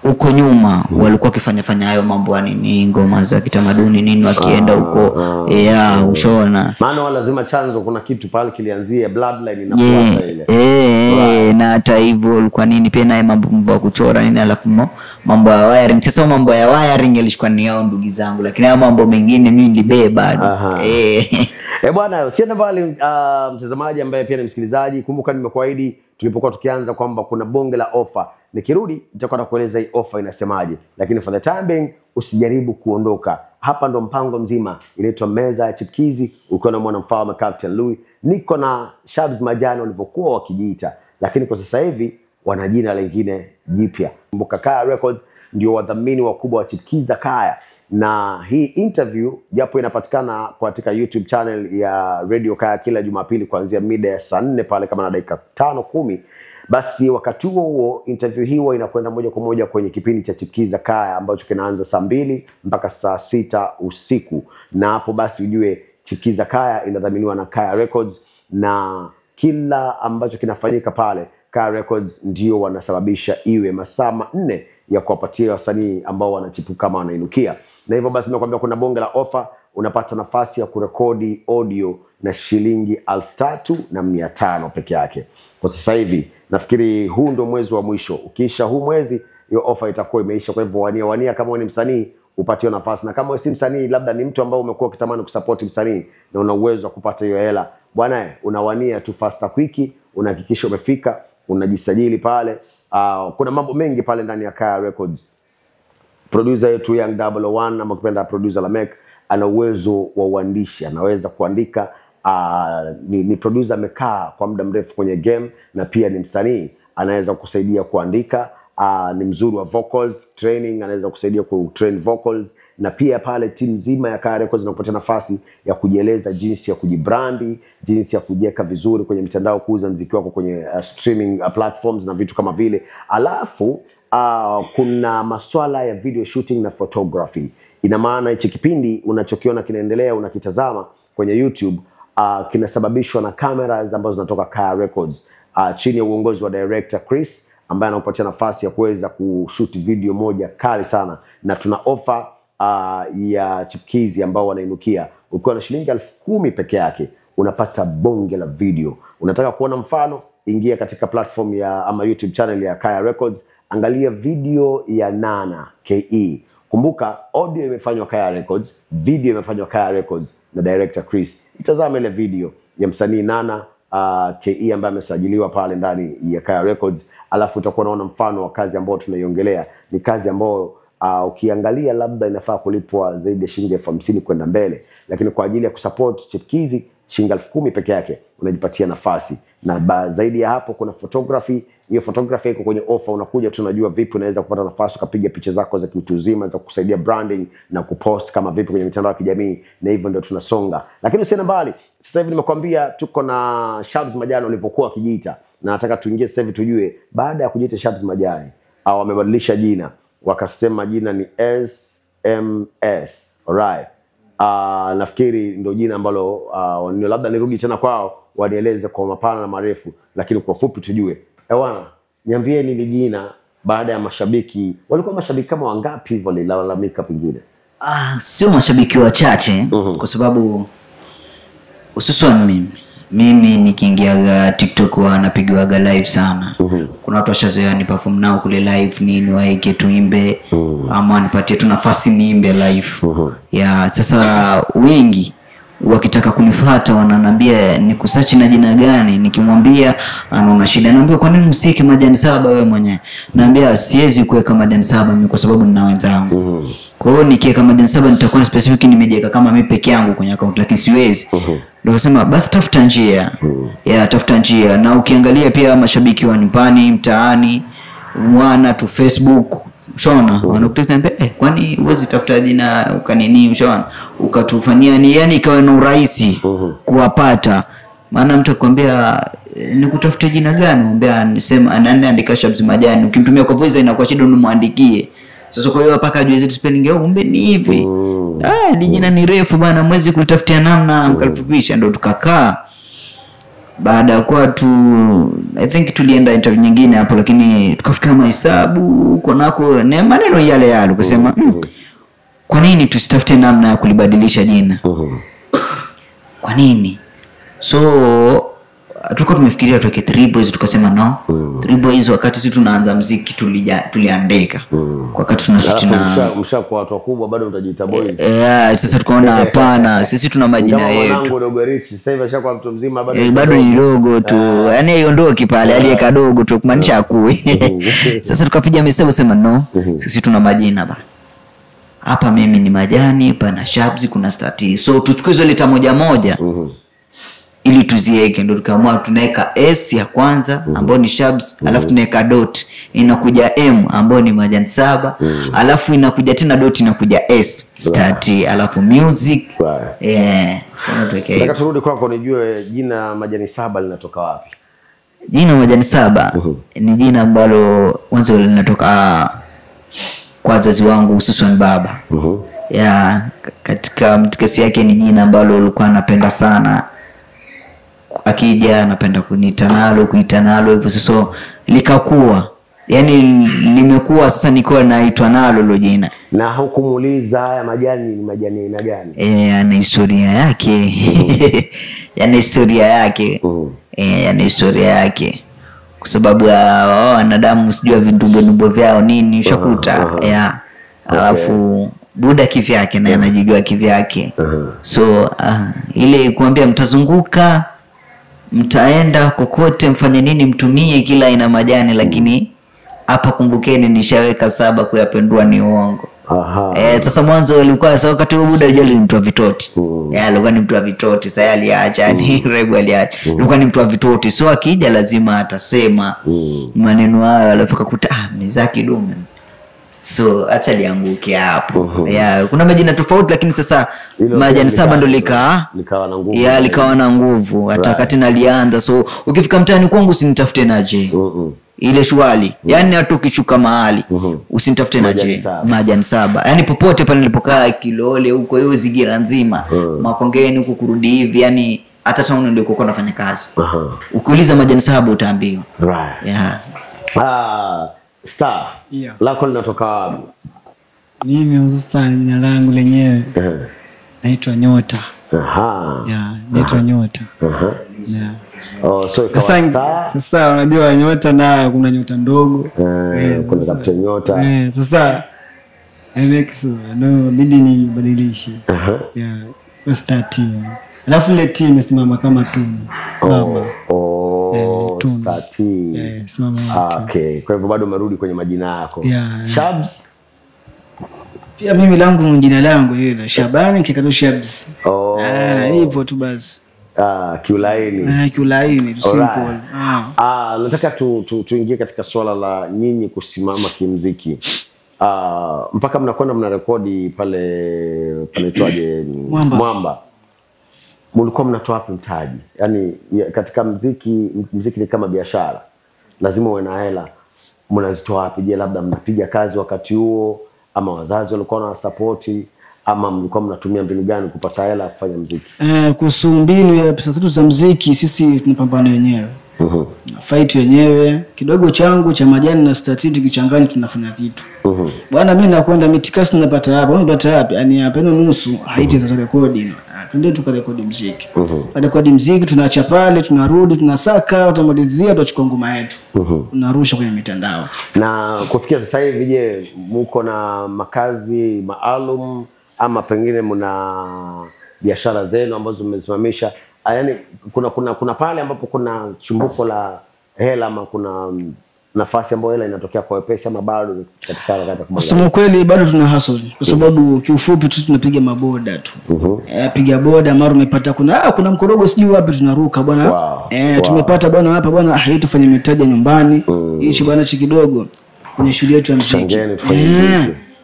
uko nyuma walikuwa wakifanya hayo mambo nini, ngoma za kitamaduni nini, wakienda huko ushaona. Maana lazima chanzo kuna kitu pale kilianzia, bloodline inafuata ile. Na hata hivyo ulikuwa nini pia naye mambo ya kuchora nini, alafu mambo ya wiring. Sasa mambo ya wiring yalishikwa ni yao ndugu zangu, lakini haya mambo mengine mimi nilibeba bado. Bwana, usiende mbali mtazamaji ambaye pia ni msikilizaji. Kumbuka nimekuahidi tulipokuwa tukianza kwamba kuna bonge la offer. Nikirudi nitakuwa nakueleza hii offer inasemaje, lakini for the time being usijaribu kuondoka. Hapa ndo mpango mzima, inaitwa Meza ya Chipkizi, ukiwa na mwanamfalme Captain Louis. Niko na Shabs Majani walivyokuwa wakijiita, lakini kwa sasa hivi wana jina lingine jipya. Kumbuka Kaya Records ndio wadhamini wakubwa wa Chipkiza Kaya, na hii interview japo inapatikana katika YouTube channel ya Radio Kaya kila Jumapili kuanzia mida ya saa 4 pale kama na dakika 5-10, basi wakati huo interview hiyo inakwenda moja kwa moja kwenye kipindi cha Chipkiza Kaya ambacho kinaanza saa 2 mpaka saa 6 usiku. Na hapo basi ujue Chipkiza Kaya inadhaminiwa na Kaya Records, na kila ambacho kinafanyika pale Kaya Records ndio wanasababisha iwe masaa 4 ya kuwapatia wasanii ambao wanachipuka kama wanainukia. Na hivyo basi nakwambia kuna bonge la offer, unapata nafasi ya kurekodi audio na shilingi 3,500 peke yake. Kwa sasa hivi nafikiri huu ndo mwezi wa mwisho. Ukiisha huu mwezi hiyo offer itakuwa imeisha. Kwa hivyo wania kama ni msanii upate nafasi, na kama si msanii labda ni mtu ambao umekuwa ukitamani kusupport msanii na una uwezo wa kupata hiyo hela, bwana unawania tu faster quick, unahakikisha umefika, unajisajili pale. Kuna mambo mengi pale ndani ya Kaya Records. Producer yetu Young 001 ama kupenda producer Lamek ana uwezo wa uandishi, anaweza kuandika. Ni producer amekaa kwa muda mrefu kwenye game, na pia ni msanii, anaweza kusaidia kuandika, ni mzuri wa vocals training, anaweza kusaidia ku train vocals, na pia pale timu nzima ya Kaya Records inakupatia nafasi ya kujieleza jinsi ya kujibrandi, jinsi ya kujiweka vizuri kwenye mitandao, kuuza muziki wako kwenye streaming platforms na vitu kama vile. Alafu kuna masuala ya video shooting na photography. Ina maana hichi kipindi unachokiona kinaendelea unakitazama kwenye YouTube kinasababishwa na cameras ambazo zinatoka Kaya Records chini ya uongozi wa director Chris, ambaye anakupatia nafasi ya kuweza kushoot video moja kali sana, na tuna offer ya chipkizi ambao wanainukia. Ukiwa na shilingi 10,000 peke yake unapata bonge la video. Unataka kuona mfano, ingia katika platform ya ama YouTube channel ya Kaya Records, angalia video ya Nana KE. Kumbuka audio imefanywa Kaya Records, video imefanywa Kaya Records na director Chris. Itazame ile video ya msanii Nana KE ambaye amesajiliwa pale ndani ya Kaya Records, alafu utakuwa unaona mfano wa kazi ambayo tunaiongelea. Ni kazi ambayo ukiangalia labda inafaa kulipwa zaidi ya shilingi 50,000 kwenda mbele, lakini kwa ajili ya kusupport chipkizi shilingi 10,000 peke yake unajipatia nafasi. Na zaidi ya hapo kuna photography. Hiyo photography iko kwenye offer, unakuja tunajua vipi unaweza kupata nafasi ukapiga picha zako za kiutu uzima za kusaidia branding na kupost kama vipi kwenye mitandao ya kijamii, na hivyo ndio tunasonga. Lakini usiende mbali, sasa hivi nimekwambia tuko na Shabs Majani walivyokuwa wakijiita, na nataka tuingie sasa hivi tujue baada ya kujiita Shabs Majani au wamebadilisha jina wakasema jina ni SMS. Alright. Nafikiri ndio jina ambalo labda nirudi tena kwao wanieleze kwa mapana na marefu, lakini kwa fupi tujue. Bwana, niambieni ni jina baada ya mashabiki. Walikuwa mashabiki kama wangapi hivyo walilalamika pengine? Sio mashabiki wachache kwa sababu hususan mimi nikiingia TikTok wanapigiwaga live sana. Kuna watu washazoea ni perform nao kule live nini waeke tuimbe ama nipatie tu nafasi niimbe live. Sasa wengi wakitaka kunifuata wananiambia nikusearch na jina gani, nikimwambia anaona shida, naambia kwa nini msiki Majani Saba wewe mwenyewe? Naambia siwezi kuweka Majani Saba mimi kwa sababu nina wenzangu. Kwa hiyo nikiweka Majani Saba nitakuwa specific nimejiweka kama mimi peke yangu kwenye account, lakini siwezi. Ndio kusema basi tafuta njia. Tafuta njia. Na ukiangalia pia mashabiki wa nyumbani, mtaani, wana tu Facebook, unaona, wanakutetea kwani uwezi tafuta jina ukanini, unaona, ukatufanyia ni yani ikawa na urahisi kuwapata. Maana mtu akwambia nikutafuta jina gani, mwambia nisema anaandika Shabs Majani, ukimtumia kwa voice inakuwa shida unamwandikie. Sasa kwa hiyo mpaka ajue zetu spelling yao kumbe ni hivi. Ni jina ni refu bana, mwezi kutafutia namna mkalifupisha. Ndio tukakaa. Baada ya kwa I think tulienda interview nyingine hapo, lakini tukafika mahesabu kunako ne maneno yale yale kusema kwa nini tusitafute namna ya kulibadilisha jina? Kwa nini? So tulikuwa tumefikiria tuweke 3 Boys, tukasema no. 3 Boys wakati sisi tunaanza muziki tuliandika. Kwa wakati tunashuti na mshakuwa watu wakubwa bado mtajiita boys. Sasa tukaona hapana, sisi tuna majina yetu. Mwanangu dogo Rich sasa hivi ashakuwa mtu mzima bado ni dogo tu. Yaani iondoki pale aliyeka dogo tu kumaanisha akue. Sasa tukapiga hesabu sema no, sisi tuna majina bana. Hapa mimi ni Majani, pana Shabs, kuna Stati. So tuchukue hizo leta moja moja. Ili tuziweke, ndio tukaamua tunaweka S ya kwanza ambayo ni Shabs, alafu tunaweka dot inakuja M ambayo ni Majani Saba, alafu inakuja tena dot inakuja S Stati, alafu music. Nataka turudi kwako nijue jina Majani Saba linatoka wapi? Jina Majani Saba ni jina ambalo mwanzo linatoka kwa wazazi wangu hususan baba. Katika mtikasi yake ni jina ambalo alikuwa anapenda sana. Akija anapenda kuita nalo hivyo, sasa likakuwa yani limekuwa sasa niko naitwa nalo lo jina. Na hukumuuliza haya majani ni majani aina gani? Yana historia yake. Yana historia yake. Yana historia yake. Kwa sababu wanadamu sijua vindubo vyao nini ushakuta. Alafu buda kivyake na anajijua kivyake. So ile kuambia mtazunguka, mtaenda kokote, mfanye nini, mtumie kila ina majani, lakini hapa kumbukeni nishaweka 7 kuyapendua ni uongo. Aha. Sasa mwanzo alikuwa sasa wakati huo muda yule mtu wa vitoti. Alikuwa ni mtu wa vitoti. Sasa aliacha ni Rebu aliacha. Alikuwa ni mtu wa vitoti. So akija lazima atasema maneno hayo alifika kuta mizaki dume. So acha lianguke hapo. Kuna majina tofauti lakini sasa majani saba ndo likawa na nguvu. Likawa na nguvu hata wakati nalianza. So ukifika mtaani kwangu usinitafute na je. Ile shwali. Yaani hata ukichuka mahali usinitafute na je. Majani saba. Yaani popote pale nilipokaa Kilole huko hiyo Zigira nzima. Makongeni huko kurudi hivi yani hata town ndio uko nafanya kazi. Ukiuliza majani saba utaambiwa. Right. Star. Yeah. Lako linatoka wapi? Mimi hususan jina langu lenyewe naitwa Nyota. Naitwa Nyota. So sasa unajua nyota na kuna nyota ndogo. Kuna Captain Nyota. Sasa bidi nibadilishe. Star team. Alafu ile team imesimama kama tunu. Baba. Star team. Simama. Okay. Kwa hivyo bado umerudi kwenye majina yako. Shabs. Pia mimi langu jina langu hilo Shabani Kikado Shabs. Hivyo tu basi. Kiulaini. Kiulaini tu simple. Nataka tuingie katika swala la nyinyi kusimama kimuziki. Mpaka mnakwenda mnarekodi pale panaitwaje Mwamba. Mlikuwa mnatoa wapi mtaji? Yaani katika muziki ni kama biashara. Lazima uwe na hela. Mnazitoa wapi? Je, labda mnapiga kazi wakati huo ama wazazi walikuwa na support ama mlikuwa mnatumia mbinu gani kupata hela kufanya muziki? Kuhusu mbinu ya pesa zetu za muziki sisi tunapambana wenyewe. Fight wenyewe. Kidogo changu cha majani na statiti kichangani tunafanya kitu. Bwana mimi nakwenda mitikasi napata hapa. Unapata wapi? Yaani hapa nusu haiti za rekodi. Twende tukarekodi muziki. Baada ya muziki tunaacha pale, tunarudi, tunasaka, tutamalizia, tutachukua ngoma yetu. Tunarusha kwenye mitandao. Na kufikia sasa hivi je, mko na makazi maalum ama pengine mna biashara zenu ambazo mmesimamisha? Yaani kuna pale ambapo kuna chumbuko la hela ama kuna nafasi ambayo hela inatokea kwa wepesi ama bado katika harakati kubwa? Kusema kweli bado tuna hustle kwa sababu kiufupi tu tunapiga maboda tu. Piga boda mara umepata kuna mkorogo sijui wapi tunaruka bwana. Tumepata bwana hapa bwana hii tufanye mitaja nyumbani. Hichi bwana chi kidogo kwenye shule yetu ya muziki.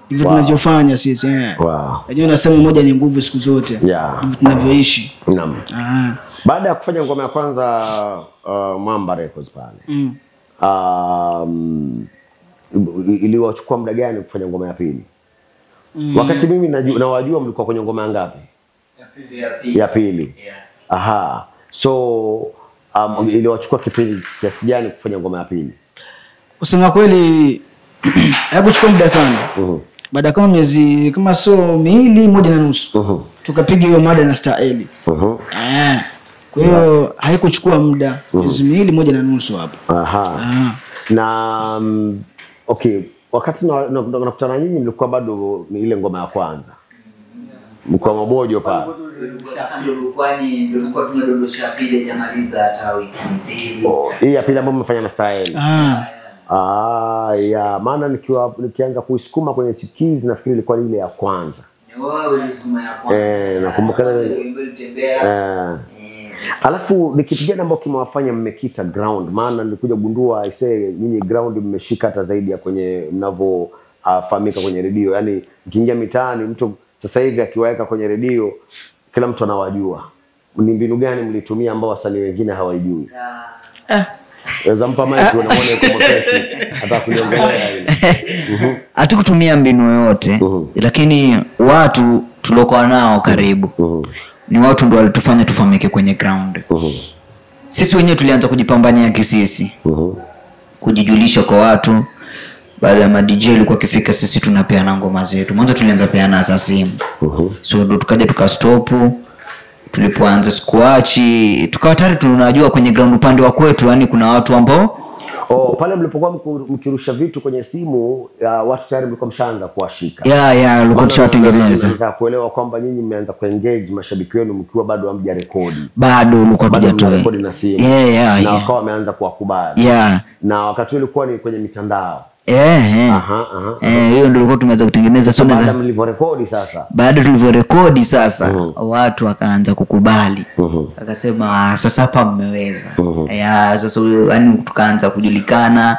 Hivyo tunavyofanya sisi. Unajua nasema moja ni nguvu siku zote. Hivyo tunavyoishi. Naam. Baada ya kufanya ngoma ya kwanza Mwamba Records pale. Iliwachukua muda gani kufanya ngoma ya pili? Wakati mimi nawajua mlikuwa kwenye ngoma ya ngapi? Ya pili. So iliwachukua kipindi kiasi gani kufanya ngoma ya pili? Kusema kweli haikuchukua muda sana. Baada kama miezi kama miili 1.5 tukapiga hiyo mada na Star Eli. Kwa hiyo haikuchukua muda, miezi miili 1.5 hapo. Na okay, wakati nakutana nyinyi mlikuwa bado ni ile ngoma ya kwanza. Mko Mabojo pale. Ndio tunadondosha pile jamaliza hata wiki mbili. Hii ya pili ambayo mmefanya na Star Eli. Maana nikianza kuisukuma kwenye Chikizi nafikiri ilikuwa ile ya kwanza. Wewe ulisukuma ya kwanza. Nakumbuka alafu ni kitu gani ambacho kimewafanya mmekita ground? Maana nilikuja gundua nyinyi ground mmeshika hata zaidi ya kwenye mnavofahamika kwenye redio. Yaani ukiingia mitaani mtu sasa hivi akiwaweka kwenye redio kila mtu anawajua. Ni mbinu gani mlitumia ambao wasanii wengine hawajui? Weza mpa mic unaona yuko mkesi hata kuniongelea ile. Hatukutumia mbinu yoyote lakini watu tuliokuwa nao karibu ni watu ndio walitufanya tufahamike kwenye ground. Sisi wenyewe tulianza kujipambania kisisi. Kujijulisha kwa watu. Baada ya DJ ilikuwa kifika sisi tunapeana ngoma zetu. Mwanzo tulianza peana simu. So tukaja tukastop. Tulipoanza squachi tukawa tayari tunajua kwenye ground upande wa kwetu yani kuna watu ambao pale mlipokuwa mkirusha vitu kwenye simu watu tayari mlikuwa mshaanza kuwashika. Ulikuwa tushatengeneza. Nataka kuelewa kwamba nyinyi mmeanza kuengage mashabiki wenu mkiwa bado hamjarekodi. Bado ulikuwa hujatoa na simu. Na wakawa wameanza kuwakubali. Na wakati ulikuwa ni kwenye mitandao. Hiyo ndio tulikuwa tumeweza kutengeneza. So baada mliporekodi sasa, baada tulivyorekodi sasa, watu wakaanza kukubali, akasema sasa hapa mmeweza. Sasa yani tukaanza kujulikana,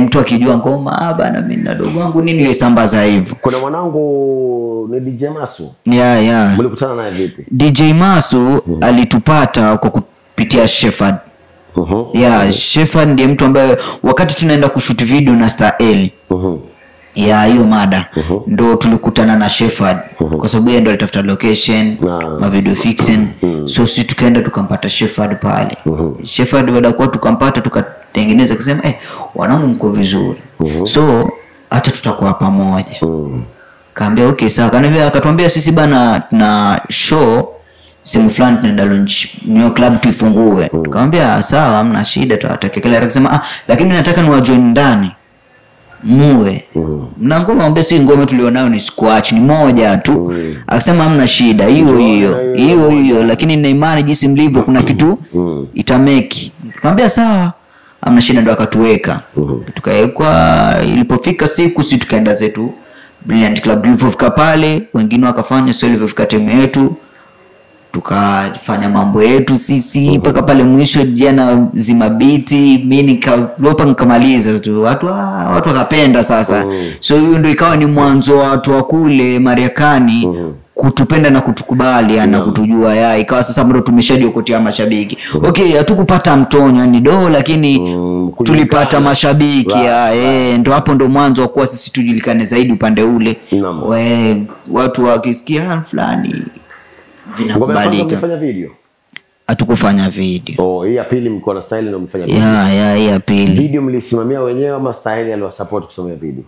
mtu akijua ngoma bana, mimi na dogo wangu nini yesambaza hivyo. Kuna mwanangu ni DJ Masu. Mlikutana naye vipi? DJ Masu alitupata kwa kupitia Shepherd. Shepherd ndiye mtu ambaye wakati tunaenda kushoot video na Star L hiyo mada ndo tulikutana na Shepherd, kwa sababu yeye ndo alitafuta location, ma video fixing. So sisi tukaenda tukampata Shepherd pale. Shepherd baada kwa tukampata tukatengeneza, kusema wanangu mko vizuri, so hata tutakuwa pamoja. Kaambia okay sawa. Kanambia, akatuambia sisi bana na show sehemu fulani tunaenda launch new club tuifungue. Kaambia sawa, hamna shida, tutatekeleza. Akasema lakini mimi nataka niwajoin ndani muwe na ngoma. Ambaye si ngoma tulionayo ni squash, ni moja tu. Akasema hamna shida, hiyo lakini nina imani jinsi mlivyo kuna kitu itameki. Kaambia sawa, hamna shida. Ndo akatuweka tukawekwa. Ilipofika siku sisi tukaenda zetu Brilliant Club. Tulipofika pale wengine wakafanya, sio ilipofika timu yetu tukafanya mambo yetu sisi mpaka pale mwisho. Jana zimabiti, mimi nikalopa nikamaliza tu, watu wakapenda sasa. So hiyo ndio ikawa ni mwanzo wa watu wa kule Marekani kutupenda na kutukubali na kutujua. Ikawa sasa bado tumeshajiokotea mashabiki. Okay, hatukupata mtonyo ni lakini tulipata mashabiki. Ndio hapo ndo mwanzo wa kuwa sisi tujulikane zaidi upande ule. Watu wakisikia fulani vinakubalika. Mlifanya video? Hatukufanya video. Hii ya pili mko na Style ndio mfanya video. Hii ya pili. Video mlisimamia wenyewe ama Style aliwasupport kusomea video?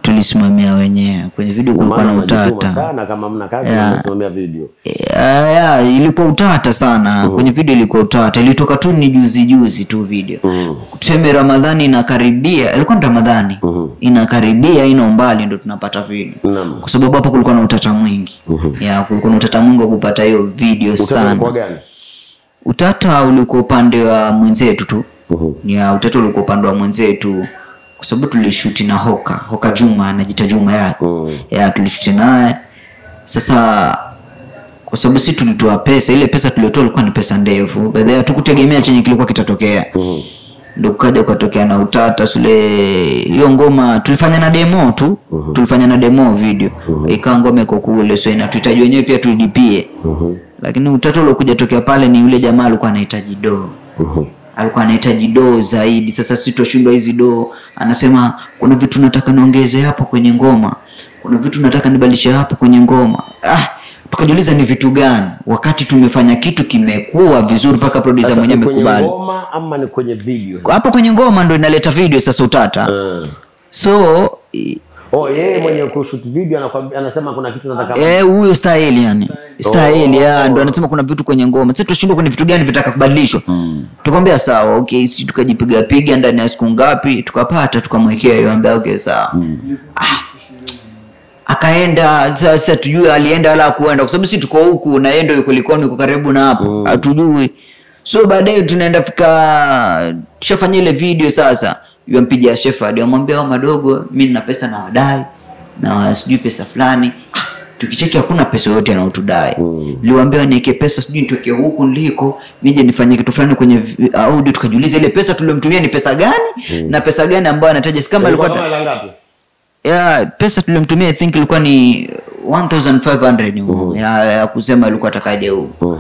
Tulisimamia wenyewe. Kwenye video kulikuwa na utata sana, kama mna kazi mnasimamia video. Ilikuwa utata sana. Kwenye video ilikuwa utata. Ilitoka tu ni juzi tu video. Tuseme Ramadhani inakaribia, ilikuwa ni Ramadhani. Inakaribia ina umbali ndio tunapata video. Kwa sababu hapo kulikuwa na utata mwingi. Kulikuwa na utata mwingi kupata hiyo video sana. Utata gani? Utata ulikuwa upande wa mwenzetu tu. Utata ulikuwa upande wa mwenzetu kwa sababu tulishoot na Hoka Juma, anajiita Juma tulishoot naye. Sasa kwa sababu sisi tulitoa pesa, ile pesa tuliotoa ilikuwa ni pesa ndefu. Baadaye hatukutegemea chenye kilikuwa kitatokea. Ndio kaja kutokea na utata sule. Hiyo ngoma tulifanya na demo tu. Tulifanya na demo video. Ikawa ngoma iko kule, so inatuhitaji wenyewe pia tulipie. Lakini utata ule kuja tokea pale ni yule jamaa alikuwa anahitaji do. Alikuwa anahitaji do zaidi. Sasa sisi tushindwa hizi do. Anasema kuna vitu nataka niongeze hapo kwenye ngoma. Kuna vitu nataka nibadilishe hapo kwenye ngoma. Tukajiuliza ni vitu gani? Wakati tumefanya kitu kimekuwa vizuri mpaka producer mwenyewe amekubali. Kwenye ngoma ama ni kwenye video? Hapo kwenye ngoma ndio inaleta video sasa utata. So yeye mwenye kushoot video anakuambia, anasema kuna kitu nataka. Huyo Style yani. Style ndio anasema kuna vitu kwenye ngoma. Sasa tushindwe kwenye vitu gani vitaka kubadilishwa. Tukamwambia sawa, okay, sisi tukajipiga ndani ya siku ngapi tukapata, tukamwekea hiyo, ambia okay sawa. Akaenda. Sasa tujue alienda wala kuenda, kwa sababu sisi tuko huku na yeye ndio yuko Likoni, yuko karibu na hapo. Hatujui. So baadaye tunaenda fika tushafanya ile video. Sasa yampigia Shepherd, amwambia madogo, mimi nina pesa na wadai na sijui pesa fulani. Tukicheki hakuna pesa yote anaotudai. Niliwaambia niweke pesa, sijui nitoke huku niliko nije nifanye kitu fulani kwenye audio. Tukajiuliza ile pesa tuliyomtumia ni pesa gani na pesa gani ambayo anataja, kama ilikuwa ngapi? Pesa tuliyomtumia I think ilikuwa ni 1500 ya kusema ilikuwa atakaje huko.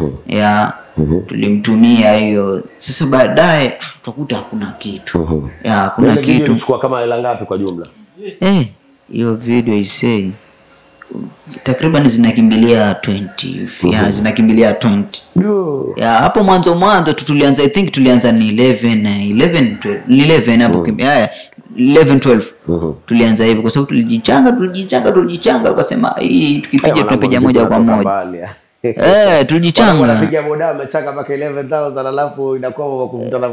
Tulimtumia hiyo. Sasa baadaye tutakuta hakuna kitu. Hakuna kitu. Ilikuwa kama hela ngapi kwa jumla? Hiyo video isei takriban zinakimbilia 20. Zinakimbilia 20. Hapo mwanzo tulianza I think tulianza ni 11 hapo 11 12. Tulianza hivyo kwa sababu tulijichanga tukasema hii tukipiga tunapiga moja kwa moja. Tulijichanga. Unapiga boda umechanga mpaka 11,000 alafu inakuwa kuvutana.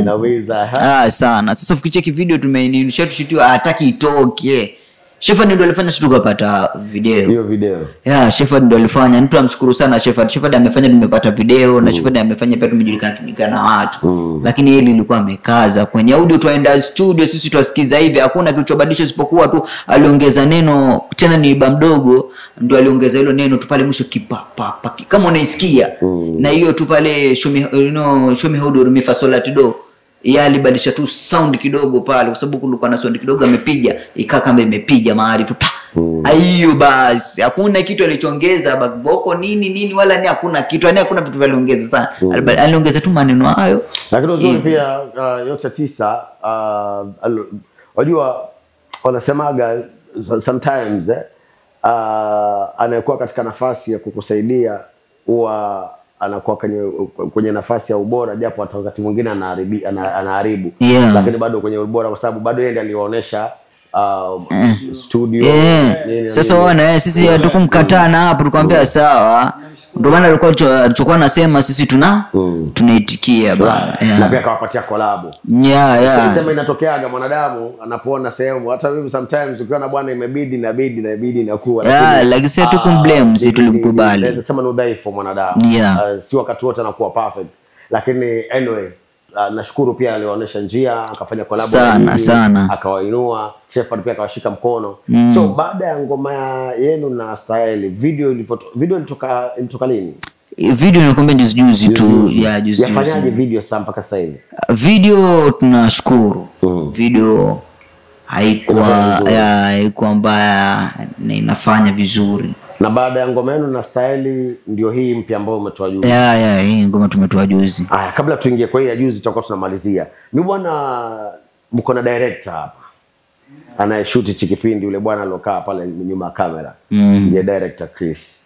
Inaweza. Sana. Sasa ukicheki video tumeinisha tushutiwa hataki itoke. Shepherd ndio alifanya sisi tukapata video. Hiyo video. Yeah, Shepherd ndio alifanya. Mtu amshukuru sana Shepherd. Shepherd amefanya tumepata video na Shepherd amefanya pia tumejulikana na watu. Lakini yeye ilikuwa amekaza kwenye audio, tuenda studio sisi tuwasikiza hivi, hakuna kilichobadilisha isipokuwa tu aliongeza neno, tena ni baba mdogo ndio aliongeza hilo neno tu pale mwisho kipapa kama unaisikia. Na hiyo tu pale show me how do mi fa sol la ti do. Yeye alibadilisha tu sound kidogo pale kwa sababu kulikuwa na sound kidogo amepiga ikaa kama imepiga mahali tu. Hiyo basi hakuna kitu alichoongeza backboko nini wala ni hakuna kitu, yani hakuna vitu valiongeza sana. Aliongeza tu maneno hayo. Lakini uzuri pia yote 9 unajua wanasemaga sometimes anakuwa katika nafasi ya kukusaidia huwa anakuwa kwenye nafasi ya ubora, japo wakati mwingine anaharibu. Lakini bado kwenye ubora kwa sababu bado yeye ndiye alionyesha studio. Sasa wana sisi hatukumkataa na hapo tukamwambia sawa. Ndio maana alichokuwa anasema sisi tunaitikia bana. Na pia akawapatia collab. Sema inatokeaga mwanadamu anapoona sehemu, hata mimi sometimes ukiona bwana inabidi inakuwa, lakini sisi tukumblame, sisi tulikubali. Nasema ni udhaifu mwanadamu. Si wakati wote anakuwa perfect. Lakini anyway, nashukuru pia alionyesha njia, akafanya collab sana akawainua. Shepherd pia akawashika mkono. So baada ya ngoma yenu na Style, video ilitoka lini? Video nakwambia juzi tu ya juzi. Yafanyaje video sasa mpaka sasa hivi? Video tunashukuru. Video haikuwa mbaya na inafanya vizuri. Na baada ya ngoma yenu na Style ndio hii mpya ambayo umetoa juzi. Hii ngoma tumetoa juzi. Kabla tuingie kwa hii ya juzi tutakuwa tunamalizia. Ni bwana mko na director hapa anayeshoot hichi kipindi, yule bwana alokaa pale nyuma ya kamera. Ni director Chris.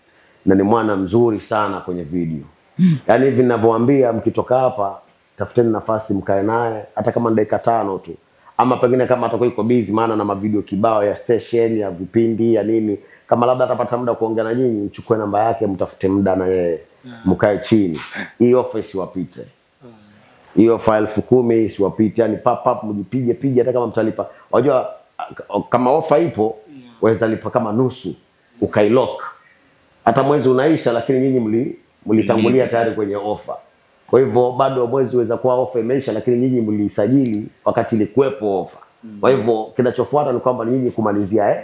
Na ni mwana mzuri sana kwenye video. Yaani hivi ninavyowaambia, mkitoka hapa tafuteni nafasi mkae naye hata kama ni dakika 5 tu. Ama pengine kama atakuwa yuko busy, maana na mavideo kibao ya station ya vipindi ya nini, kama labda atapata muda kuongea na nyinyi, chukue namba yake, mtafute muda na yeye, mkae chini. Hii office wapite. Hiyo file 10,000 siwapite, yani pap mjipige hata kama mtalipa. Unajua kama offer ipo, waweza lipa kama nusu ukailock. Hata mwezi unaisha lakini nyinyi mlitangulia tayari kwenye offer. Kwa hivyo bado mwezi waweza kuwa offer imeisha lakini nyinyi mlisajili wakati ilikuwepo offer. Kwa hivyo kinachofuata ni kwamba nyinyi kumalizia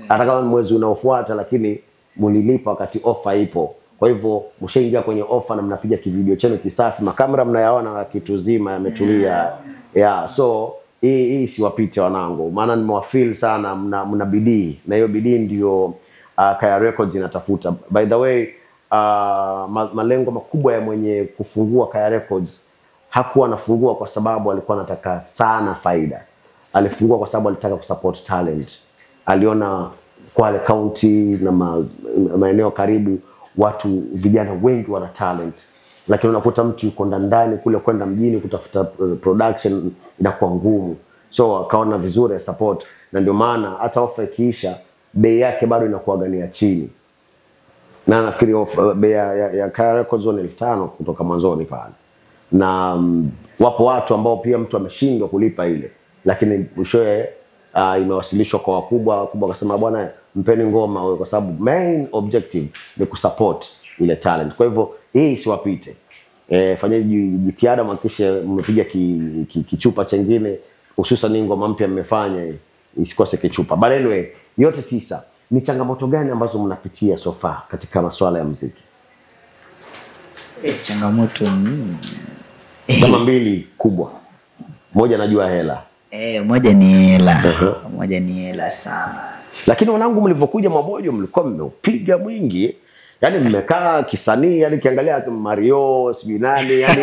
hata kama mwezi unaofuata lakini mlilipa wakati offer ipo. Kwa hivyo mshaingia kwenye offer na mnapiga kivideo chenu kisafi, makamera mnayaona kitu zima yametulia. So hii siwapite wanangu, maana nimewafeel sana mna bidii, na hiyo bidii ndio Kaya Records inatafuta. By the way, malengo makubwa ya mwenye kufungua Kaya Records, hakuwa anafungua kwa sababu alikuwa anataka sana faida. Alifungua kwa sababu alitaka kusupport talent. Aliona Kwale County na maeneo karibu watu vijana wengi wana talent, lakini unakuta mtu yuko ndani kule, kwenda mjini kutafuta production inakuwa ngumu. So akaona vizuri support, na ndio maana hata offer ikiisha bei yake bado inakuwa gani ya chini. Na nafikiri bei ya Kaya Records ni 5,000 kutoka mwanzoni pale. Na wapo watu ambao pia mtu ameshindwa kulipa ile, lakini mwishowe imewasilishwa kwa wakubwa akasema bwana mpeni ngoma, kwa sababu main objective ni kusupport ile talent. Kwa hivyo hii siwapite. Fanyeni jitihada mhakikishe mmepiga kichupa chengine, hususan ngoma mpya mmefanya isikose kichupa. But anyway, yote 9, ni changamoto gani ambazo mnapitia so far katika masuala ya muziki? Changamoto kama 2 kubwa. Moja najua hela. Moja ni hela. Moja ni hela sana. Lakini wanangu mlivyokuja Mabojo mlikuwa mmeupiga mwingi. Yaani mmekaa kisanii, yani kiangalia Mario, sijui nani, yani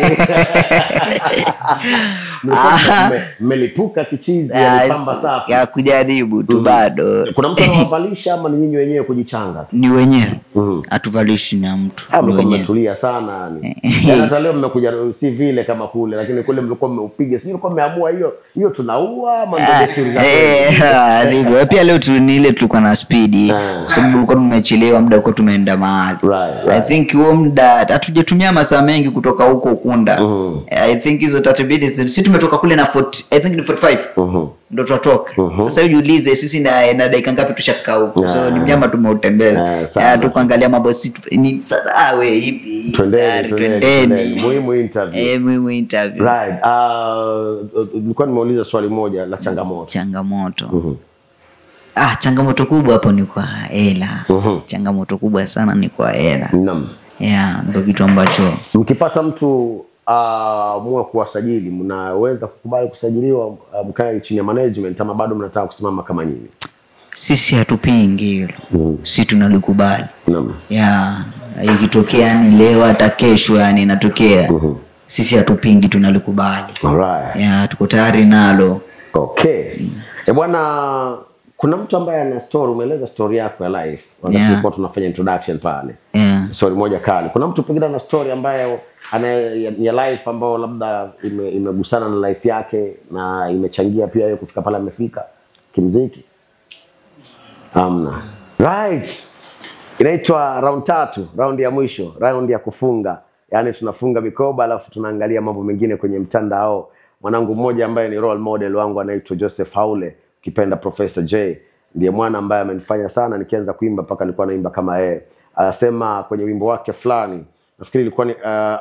mmelipuka kichizi, yani pamba safi. Ya kujaribu tu bado. Kuna mtu anawavalisha ama ni nyinyi wenyewe kujichanga tu? Ni wenyewe. Atuvalishi na mtu. Mlikuwa mmetulia sana yani. Hata leo mmekuja si vile kama kule, lakini kule mlikuwa mmeupiga. Sio mlikuwa mmeamua hiyo tunaua ama ndio ndivyo. Pia leo ile tulikuwa na speed kwa sababu tulikuwa tumechelewa, muda uko tumeenda mahali. I think huo muda hatujatumia masaa mengi kutoka huko Ukunda. I think hizo 30 minutes sisi tumetoka kule na 40, I think ni 45. ndo tutatoka. Sasa ujiulize sisi na dakika ngapi tushafika huko. So ni mnyama tumeutembeza. Tu kuangalia mambo si ni sada we hivi. Twendeni. Muhimu interview. Muhimu interview. Right. Nilikuwa nimeuliza swali moja la changamoto. Changamoto kubwa hapo ni kwa hela. Changamoto kubwa sana ni kwa hela. Naam. Ndio kitu ambacho mkipata mtu mwa kuwasajili, mnaweza kukubali kusajiliwa mkae chini ya management ama bado mnataka kusimama kama nyinyi? Sisi hatupingi hilo. Sisi tunalikubali. Naam. Ikitokea ni leo hata kesho inatokea. Sisi hatupingi, tunalikubali. Alright. Tuko tayari nalo. Okay. Bwana, kuna mtu ambaye ana story, umeeleza story yako ya life wakati kwa tunafanya introduction pale. Story moja kali. Kuna mtu pengine ana story ambayo ya life ambayo labda imegusana na life yake na imechangia pia yeye kufika pale amefika kimuziki? Amna. Right. Inaitwa round 3, round ya mwisho, round ya kufunga. Yaani tunafunga mikoba alafu tunaangalia mambo mengine kwenye mtandao. Mwanangu mmoja ambaye ni role model wangu anaitwa Joseph Haule, ukipenda Professor J, ndiye mwana ambaye amenifanya sana nikianza kuimba paka nilikuwa naimba kama yeye. Anasema kwenye wimbo wake fulani, nafikiri ilikuwa ni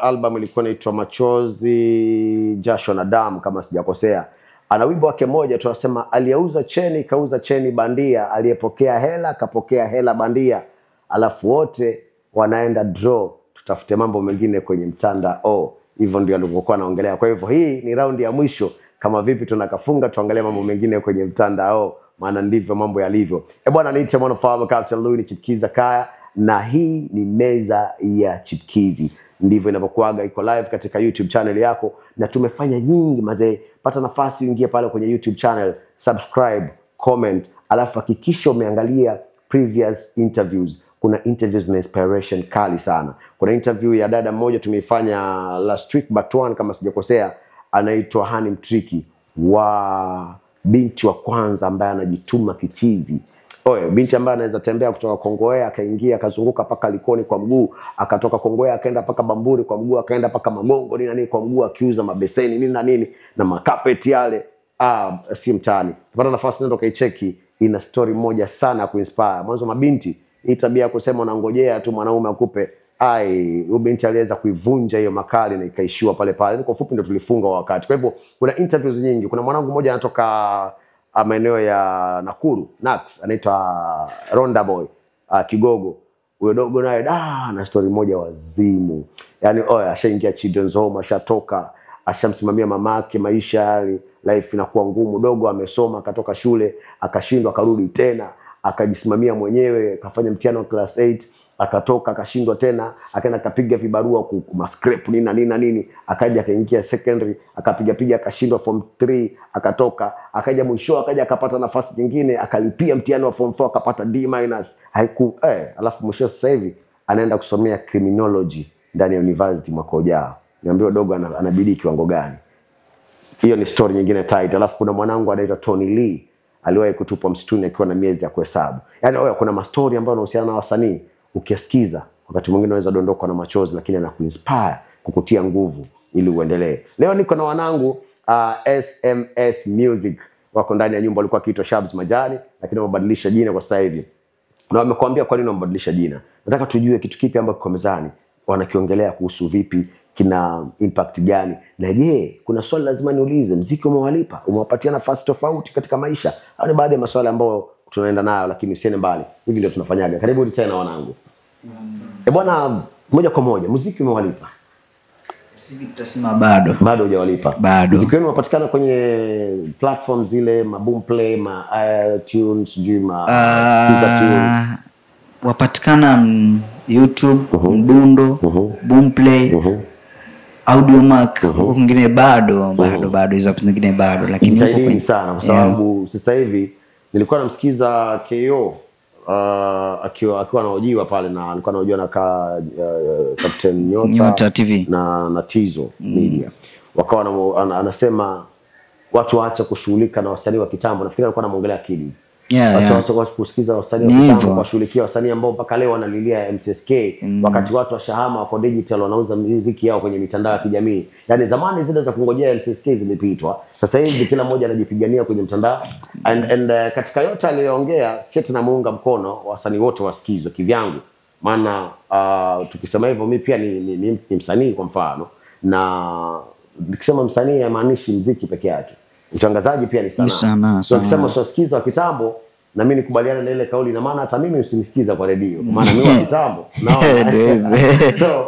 album ilikuwa inaitwa Machozi Jasho na Damu kama sijakosea. Ana wimbo wake moja tunasema aliyeuza cheni kauza cheni bandia, aliyepokea hela kapokea hela bandia, alafu wote wanaenda draw, tutafute mambo mengine kwenye mtandao. Hivyo ndio alivyokuwa anaongelea. Kwa hivyo hii ni raundi ya mwisho, kama vipi tunakafunga tuangalie mambo mengine kwenye mtandao, maana ndivyo mambo yalivyo. Bwana, niite mwanafahamu Captain Louis, ni Chipkiza Kaya na hii ni meza ya Chipkizi. Ndivyo inavyokuaga, iko live katika YouTube channel yako na tumefanya nyingi mazee. Pata nafasi uingie pale kwenye YouTube channel, subscribe, comment, alafu hakikisha umeangalia previous interviews. Kuna interviews na inspiration kali sana. Kuna interview ya dada mmoja tumeifanya last week but one kama sijakosea, anaitwa Hani Mtriki, wa binti wa kwanza ambaye anajituma kichizi. Binti ambaye anaweza tembea kutoka Kongowea akaingia akazunguka paka Likoni kwa mguu, akatoka Kongowea akaenda paka Bamburi kwa mguu, akaenda paka Magongo nini kwa mguu, akiuza mabeseni nini na nini na makapeti yale. Si mtani. Tupata nafasi ndio kaicheki, ina story moja sana kuinspire. Mwanzo mabinti, hii tabia kusema unangojea tu mwanaume akupe, huyo binti aliweza kuivunja hiyo makali na ikaishiwa pale pale. Kwa fupi ndio tulifunga wakati. Kwa hivyo kuna interviews nyingi. Kuna mwanangu mmoja anatoka maeneo ya Nakuru, Nax, anaitwa Ronda Boy, Kigogo. Huyo dogo naye na story moja wazimu. Yaani ashaingia children's home, ashatoka, ashamsimamia mamake maisha, life inakuwa ngumu. Dogo amesoma, akatoka shule, akashindwa, akarudi tena, akajisimamia mwenyewe, akafanya mtihani wa class 8, akatoka, akashindwa tena, akaenda akapiga vibarua kwa scrap nini, akaja akaingia secondary, akapiga akashindwa form 3, akatoka, akaja mwisho akaja akapata nafasi nyingine, akalipia mtihani wa form 4 akapata D-. Alafu mwisho sasa hivi anaenda kusomea criminology ndani ya university mwaka ujao. Niambiwa dogo anabidi kiwango gani. Hiyo ni story nyingine tight. Alafu kuna mwanangu anaitwa Tony Lee, aliwahi kutupwa msituni akiwa na miezi ya kuhesabu. Yaani kuna mastori ambayo yanahusiana na wasanii, ukisikiza wakati mwingine unaweza dondoka na machozi, lakini anakuinspire, kukutia nguvu ili uendelee. Leo niko na wanangu SMS Music, wako ndani ya nyumba. Walikuwa kiitwa Shabs Majani lakini wamebadilisha jina kwa sasa hivi. Na wamekuambia kwa nini wamebadilisha jina. Nataka tujue kitu kipi ambacho kiko mezani, wanakiongelea kuhusu vipi, kina impact gani. Na je, kuna swali lazima niulize, muziki umewalipa? Umewapatia nafasi tofauti katika maisha? Au ni baadhi ya maswali ambayo tunaenda nayo, lakini usiende mbali. Hivi ndio tunafanyaga. Karibu tena wanangu. Bwana, moja kwa moja, muziki umewalipa? Muziki tutasema bado. Bado hujawalipa. Bado. Muziki wenu unapatikana kwenye platforms zile, Boomplay, iTunes, wapatikana YouTube, Mdundo, Boomplay, Audiomack, huko kwingine bado hizo nyingine bado, lakini huko kwenye sana kwa sababu sasa hivi nilikuwa namsikiza KO akiwa anahojiwa pale, na alikuwa anahojiwa na Captain Nyota TV na Tizo Media. Wakawa anasema watu waache kushughulika na wasanii wa kitambo. Nafikiri alikuwa anaongelea Kiddies. watu kusikiza wasanii wa kitambo, kushughulikia wasanii ambao mpaka leo wanalilia MCSK wakati watu wa Shahama wako digital wanauza muziki yao kwenye mitandao ya kijamii. Yani zamani zile za kungojea MCSK zilipitwa. Sasa hivi kila mmoja anajipigania kwenye mtandao and katika yote aliyoongea sisi tunamuunga mkono wasanii wote wasikizwe kivyangu. Maana tukisema hivyo mimi pia ni msanii kwa mfano, na nikisema msanii haimaanishi muziki peke yake. Mtangazaji pia ni sanaa. So ukisema usikiza wa kitambo, na mimi nikubaliana na ile kauli, na maana hata mimi usinisikiza kwa redio maana mimi wa kitambo naona. So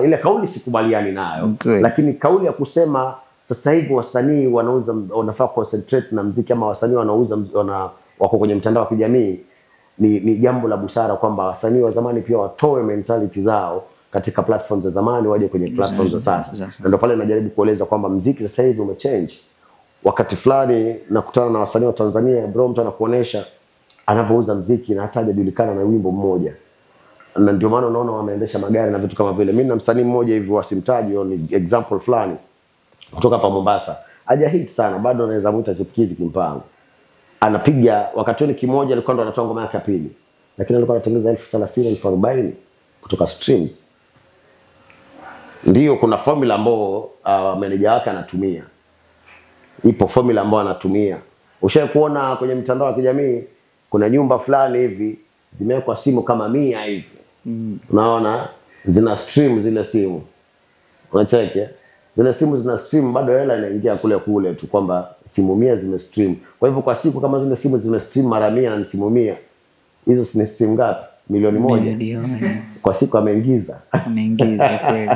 ile kauli sikubaliani nayo, lakini kauli ya kusema sasa hivi wasanii wanafaa concentrate na muziki, ama wasanii wako kwenye mtandao wa kijamii, ni jambo la busara kwamba wasanii wa zamani pia watoe mentality zao katika platforms za zamani waje kwenye platforms za sasa. Na ndio pale najaribu kueleza kwamba muziki sasa hivi umechange. Wakati fulani nakutana na wasanii wa Tanzania, bro, mtu anakuonesha anapouza muziki na hata hajajulikana na wimbo mmoja. Na ndio maana unaona wanaendesha magari na vitu kama vile. Mimi na msanii mmoja hivi wasimtaji, ni example fulani kutoka hapa Mombasa. Haja hit sana, bado anaweza muita chipukizi kimpango. Anapiga wakati kimoja alikuwa ndo anatoa ngoma yake ya pili, lakini alikuwa anatengeneza 30,000 40,000 kutoka streams. Ndio kuna formula ambao manager wake anatumia. Ipo formula ambayo anatumia. Ushawahi kuona kwenye mitandao ya kijamii kuna nyumba fulani hivi zimewekwa simu kama 100 hivi. Unaona zina stream zile simu. Unacheke? Zile simu zina stream, bado hela inaingia kule tu kwamba simu 100 zime stream. Kwa hivyo kwa siku kama zile simu zime stream mara 100 na simu 100, hizo zime stream ngapi? Milioni 1 kwa siku ameingiza kweli.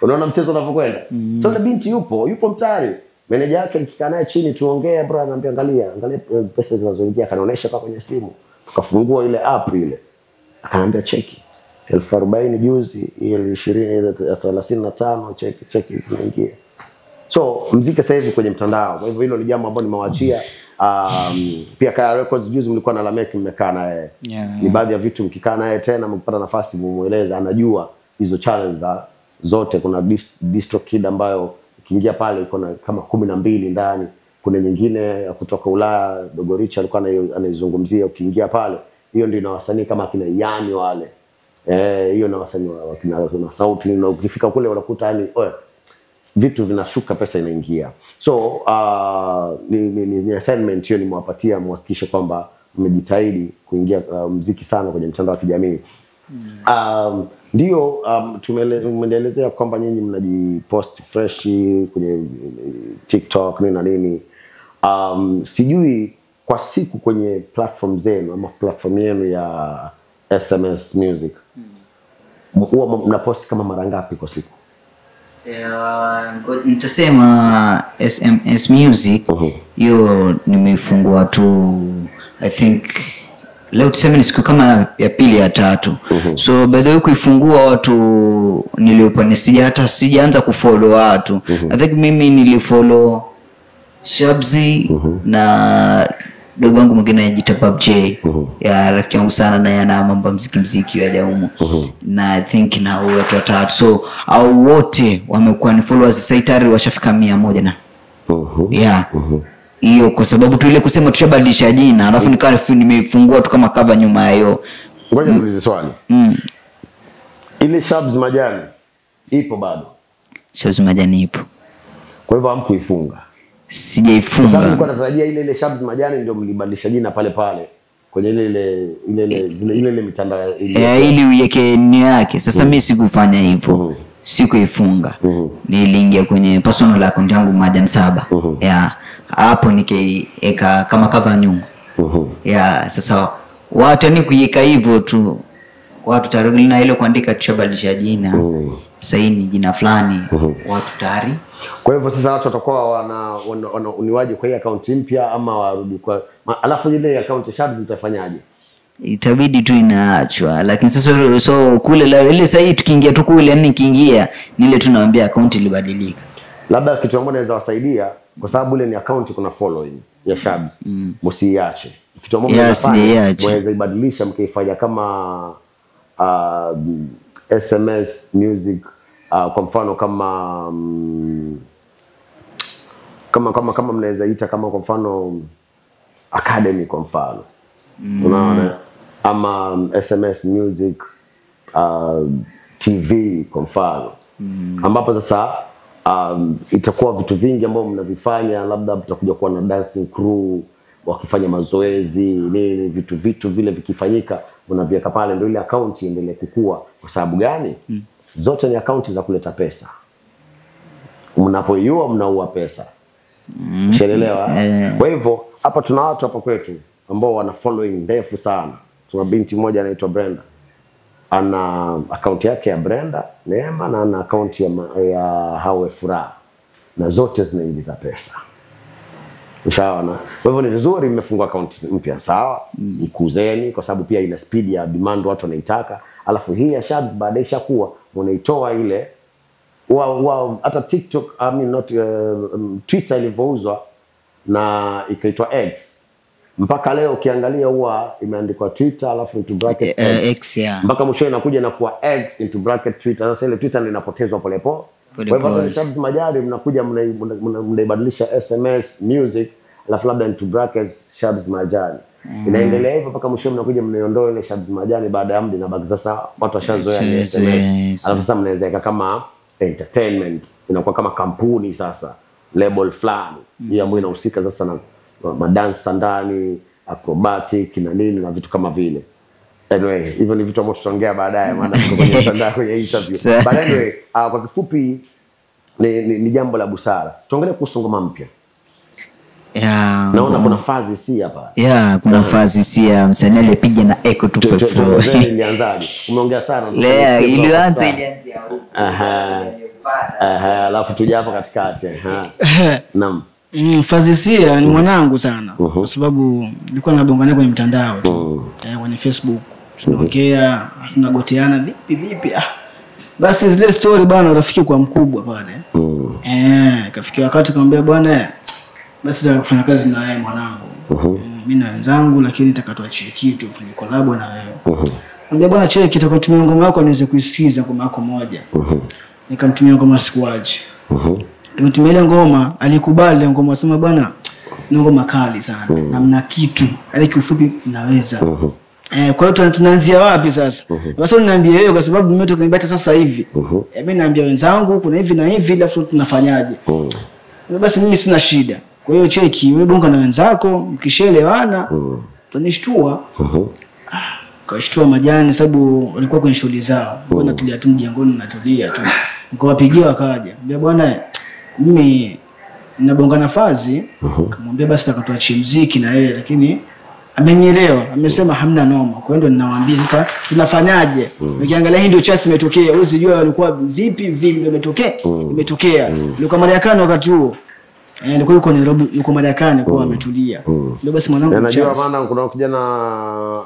Unaona mchezo unapokwenda. So na binti yupo mtari, meneja yake nikikaa naye chini tuongee, bro, ananiambia angalia pesa zinazoingia, akanionyesha kwa kwenye simu, tukafungua ile app ile, akaniambia cheki 40,000 juzi, ile 20 ile 35, cheki zinaingia. So muziki sasa hivi kwenye mtandao. Kwa hivyo hilo ni jambo ambalo nimewaachia. Pia Kaya Records juzi mlikuwa na Lamek, mmekaa naye. Ni baadhi ya vitu mkikaa naye tena mkipata nafasi mueleza, anajua hizo channels zote. Kuna Distro Kid ambayo ukiingia pale iko na kama 12 ndani. Kuna nyingine kutoka Ulaya, Dogo Rich alikuwa anaizungumzia, ukiingia pale hiyo ndio ina wasanii kama akina Yani wale. Hiyo na wasanii wa sauti, na ukifika kule unakuta yani vitu vinashuka, pesa inaingia. So ni assignment hiyo nimewapatia, muhakikishe kwamba mmejitahidi kuingia muziki sana kwenye mtandao wa kijamii. Ndio tumeelezea kwamba nyinyi mnajipost fresh kwenye TikTok na nini. Sijui kwa siku kwenye platform zenu ama platform yenu ya SMS Music huwa mnapost kama mara ngapi kwa siku? Nitasema SMS Music hiyo nimefungua tu, I think leo tuseme ni siku kama ya pili ya tatu. So by the way kuifungua watu niliopa sijaanza kufollow watu. I think mimi nilifollow Shabzi na dogo wangu mwingine anajiita PUBG. Ya rafiki yangu sana, na yana mambo muziki ya Jaumu. Na I think na watu watatu. So au wote wamekuwa ni followers sasa tayari washafika 100 na. Hiyo kwa sababu tu ile kusema tushabadilisha jina, alafu nikawa nimefungua tu kama cover nyuma ya hiyo. Ngoja niulize swali. Ile Shabs Majani ipo bado? Shabs Majani ipo. Kwa hivyo hamkuifunga? Sijaifunga. Sasa nilikuwa natarajia ile Shabs Majani ndio mlibadilisha jina pale kwenye ile mitandao ile. Ili uweke nia yake. Sasa mimi sikufanya hivyo. Sikuifunga. Niliingia kwenye personal account yangu Majani 7. Hapo nikaeka kama cover nyuma. Sasa watu ni kuiweka hivyo tu. Watu tayari na ile kuandika tushabadilisha jina. Sasa hii ni jina fulani. Watu tayari. Kwa hivyo sasa watu watakuwa uniwaje kwa hii account mpya ama warudi kwa alafu ile account ya Shabs itafanyaje? Itabidi tu inaachwa, lakini sasa so kule ile sasa hii tukiingia tu kule, yani nikiingia nile tunaambia account ilibadilika. Labda kitu ambacho naweza wasaidia, kwa sababu ile ni account kuna following ya Shabs, msiiache. Kitu ambacho mweza ibadilisha mkaifanya kama SMS Music, kwa mfano kama mnaweza ita kama kwa mfano Academy kwa mfano. Unaona? Ama SMS music, TV kwa mfano. Ambapo sasa itakuwa vitu vingi ambavyo mnavifanya, labda mtakuja kuwa na dancing crew wakifanya mazoezi nini, vitu vile vikifanyika unaviweka pale, ndio ile account iendelee kukua. Kwa sababu gani? Zote ni account za kuleta pesa. Mnapoiua mnaua pesa. Umeelewa? Kwa hivyo hapa tuna watu hapa kwetu ambao wana following ndefu sana. Tuna binti mmoja anaitwa Brenda. Ana account yake ya Brenda Neema na ana account ya Hawe Furaha. Na zote zinaingiza pesa. Ushaona? Kwa hivyo ni vizuri mmefungua account mpya, sawa? Ikuzeni kwa sababu pia ina speed ya demand watu wanaitaka. Alafu hii ya Shabs baadaye ishakuwa unaitoa ile hata TikTok, Twitter ilivyouzwa na ikaitwa X. Mpaka leo ukiangalia huwa imeandikwa Twitter alafu into bracket X ya. Mpaka mwisho inakuja na kuwa X into bracket Twitter. Sasa ile Twitter ndio inapotezwa polepole. Kwa hivyo Shabs Majari mnakuja mnaibadilisha SMS music alafu labda into brackets Shabs Majari. Inaendelea hivyo mpaka mwisho mnakuja mnaiondoa ile Shabs Majani, baada ya muda inabaki sasa watu washazoea SMS. Alafu sasa mnaweza kama entertainment, inakuwa kama kampuni sasa, label fulani hii ambayo inahusika sasa na madansa ndani, acrobatic na nini na vitu kama vile. Anyway, hivyo ni vitu ambavyo tutaongea baadaye, maana tuko kwenye mtandao kwenye interview. But anyway, kwa kifupi ni jambo la busara. Tuongelee kuhusu ngoma mpya. Naona kuna fazi si hapa. Kuna fazi si ya msanii alipiga na Echo 254. Ilianzaje? Umeongea sana. Ilianza huko. Alafu tuja hapa katikati. Naam. Fazisia ni mwanangu sana kwa sababu nilikuwa nabongana kwenye mtandao tu. Kwenye Facebook tunaongea, tunagoteana vipi. Basi zile story bwana rafiki kwa mkubwa pale. Kafikia wakati kumwambia bwana basi nataka kufanya kazi na yeye mwanangu. Mimi na wenzangu lakini nataka tuachie kitu kwenye collab na wewe. Niambia bwana cheki nitakutumia ngoma yako niweze kuisikiza ngoma yako moja. Nikamtumia ngoma Squash. Nimetumia ile ngoma, alikubali ile ngoma, asema bwana ni ngoma kali sana na mna kitu, ile kiufupi mnaweza. Kwa hiyo tunaanzia wapi sasa? Basi uniambie wewe kwa sababu mimi tukanibata sasa hivi. Mimi naambia wenzangu kuna hivi na hivi alafu tunafanyaje? Basi mimi sina shida. Kwa hiyo cheki wewe bonga na wenzako, mkishaelewana tunishtua. Kashtua Majani sababu walikuwa kwenye shughuli zao. Bwana tulia tu mjengoni natulia tu. Nikawapigia wakaja. Mbona bwana mimi ninabonga nafasi, kumwambia basi takatuachie muziki na yeye, lakini amenielewa, amesema hamna noma. Kwa hiyo ndo ninawaambia sasa tunafanyaje? Ukiangalia hii ndio chance imetokea. Wewe sijui walikuwa vipi ndio imetokea. Nilikuwa Marekani wakati huo. Nilikuwa yuko Nairobi, yuko Marekani kwa ametulia. Ndio basi mwanangu najua maana kuna kijana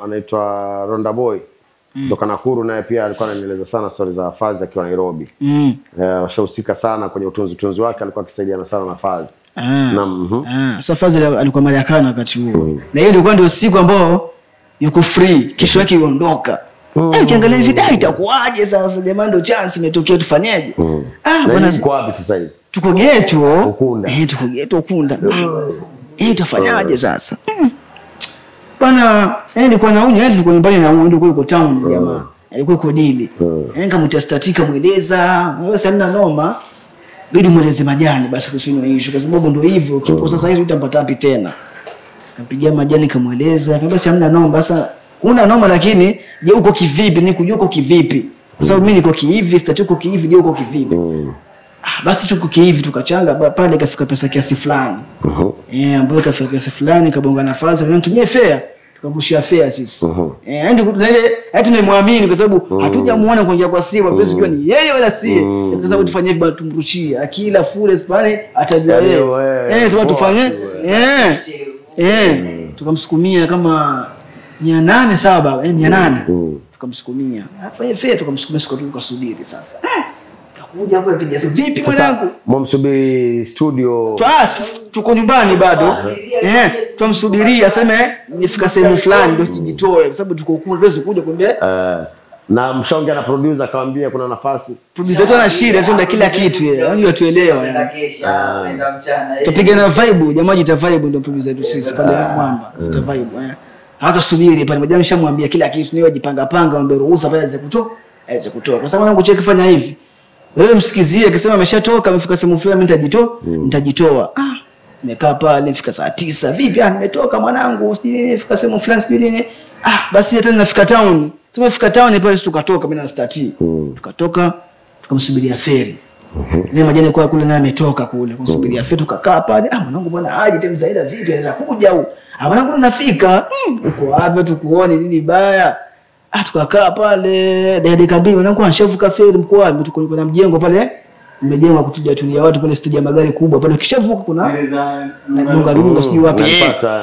anaitwa Ronda Boy. Kutoka Nakuru naye pia alikuwa ananieleza sana stories za Fazi akiwa Nairobi. Washahusika sana kwenye utunzi wake, alikuwa akisaidiana sana na Fazi. Sasa Fazi alikuwa Marekani wakati huo. Na hiyo ilikuwa ndio siku ambao yuko free, kesho yake yuondoka. Ukiangalia hivi dai itakuaje sasa jamani, ndio chance imetokea tufanyeje? Bwana uko wapi sasa hivi? Tuko geto Ukunda. Tuko geto Ukunda. Utafanyaje sasa? Bana nilikuwa nauni nilikuwa nyumbani na ndio yuko town jamaa. Alikuwa yuko dili. Nikamtastatika mueleza, basi hamna noma. Bidi mueleze Majani basi kusinywa issue kwa sababu ndio hivyo kipo sasa hivi utampata wapi tena. Nikampigia Majani kamueleza, basi hamna noma. Sasa una noma lakini je uko kivipi? Ni kujua uko kivipi? Kwa sababu mimi niko kihivi, sitaki uko kihivi, je uko kivipi? Basi tuko kihivi tukachanga pale kafika pesa kiasi fulani. Ambapo kafika kiasi fulani kabonga nafasi nitumie fare tukambushia fare sisi. Ndio ile tumemwamini kwa sababu hatujamuona kuingia kwa simu, pesa sijua ni yeye wala si. Kwa sababu tufanye hivi bado tumrushie. Akila full spane atajua yeye. Sababu tufanye tukamsukumia kama 807 800 tukamsukumia. Afanye fare tukamsukumia siku tukasubiri sasa. Kuja hapo piga vipi mwanangu? Mumsubiri studio. Tuko nyumbani bado. Tumsubiria aseme nifika sehemu fulani ndio tujitoe kwa sababu tuko huko tuweze kuja kumbe. Na mshaongea na producer akamwambia kuna nafasi. Producer tu ana shida tu na kila kitu yeye. Yaani atuelewa. Enda mchana. Tupige na vibe, jamaa jita vibe ndio producer tu sisi pale Mwamba. Ita vibe. hata subiri pale majani nishamwambia kila kitu niwe jipanga panga ombe ruhusa pale aweze kutoa kwa sababu mwanangu cheki fanya hivi wewe msikizie akisema ameshatoka amefika sehemu fulani nitajitoa nimekaa pale nifika saa 9 vipi nimetoka mwanangu sijui nifika sehemu fulani sijui nini basi hata nafika town sema nifika town pale tukatoka mimi na stati tukatoka tukamsubiria feri Mimi majani kwa kule naye ametoka kule kumsubiria feri tukakaa pale mwanangu bwana aje tena zaida vipi anaweza kuja au mwanangu nafika uko wapi tukuone nini baya tukakaa pale dakika 2 mwanangu anshavuka feri mkoa tuko na mjengo pale nimejengwa kutulia watu pale stage ya magari kubwa pale kishavuka kuna lunga sijui wapi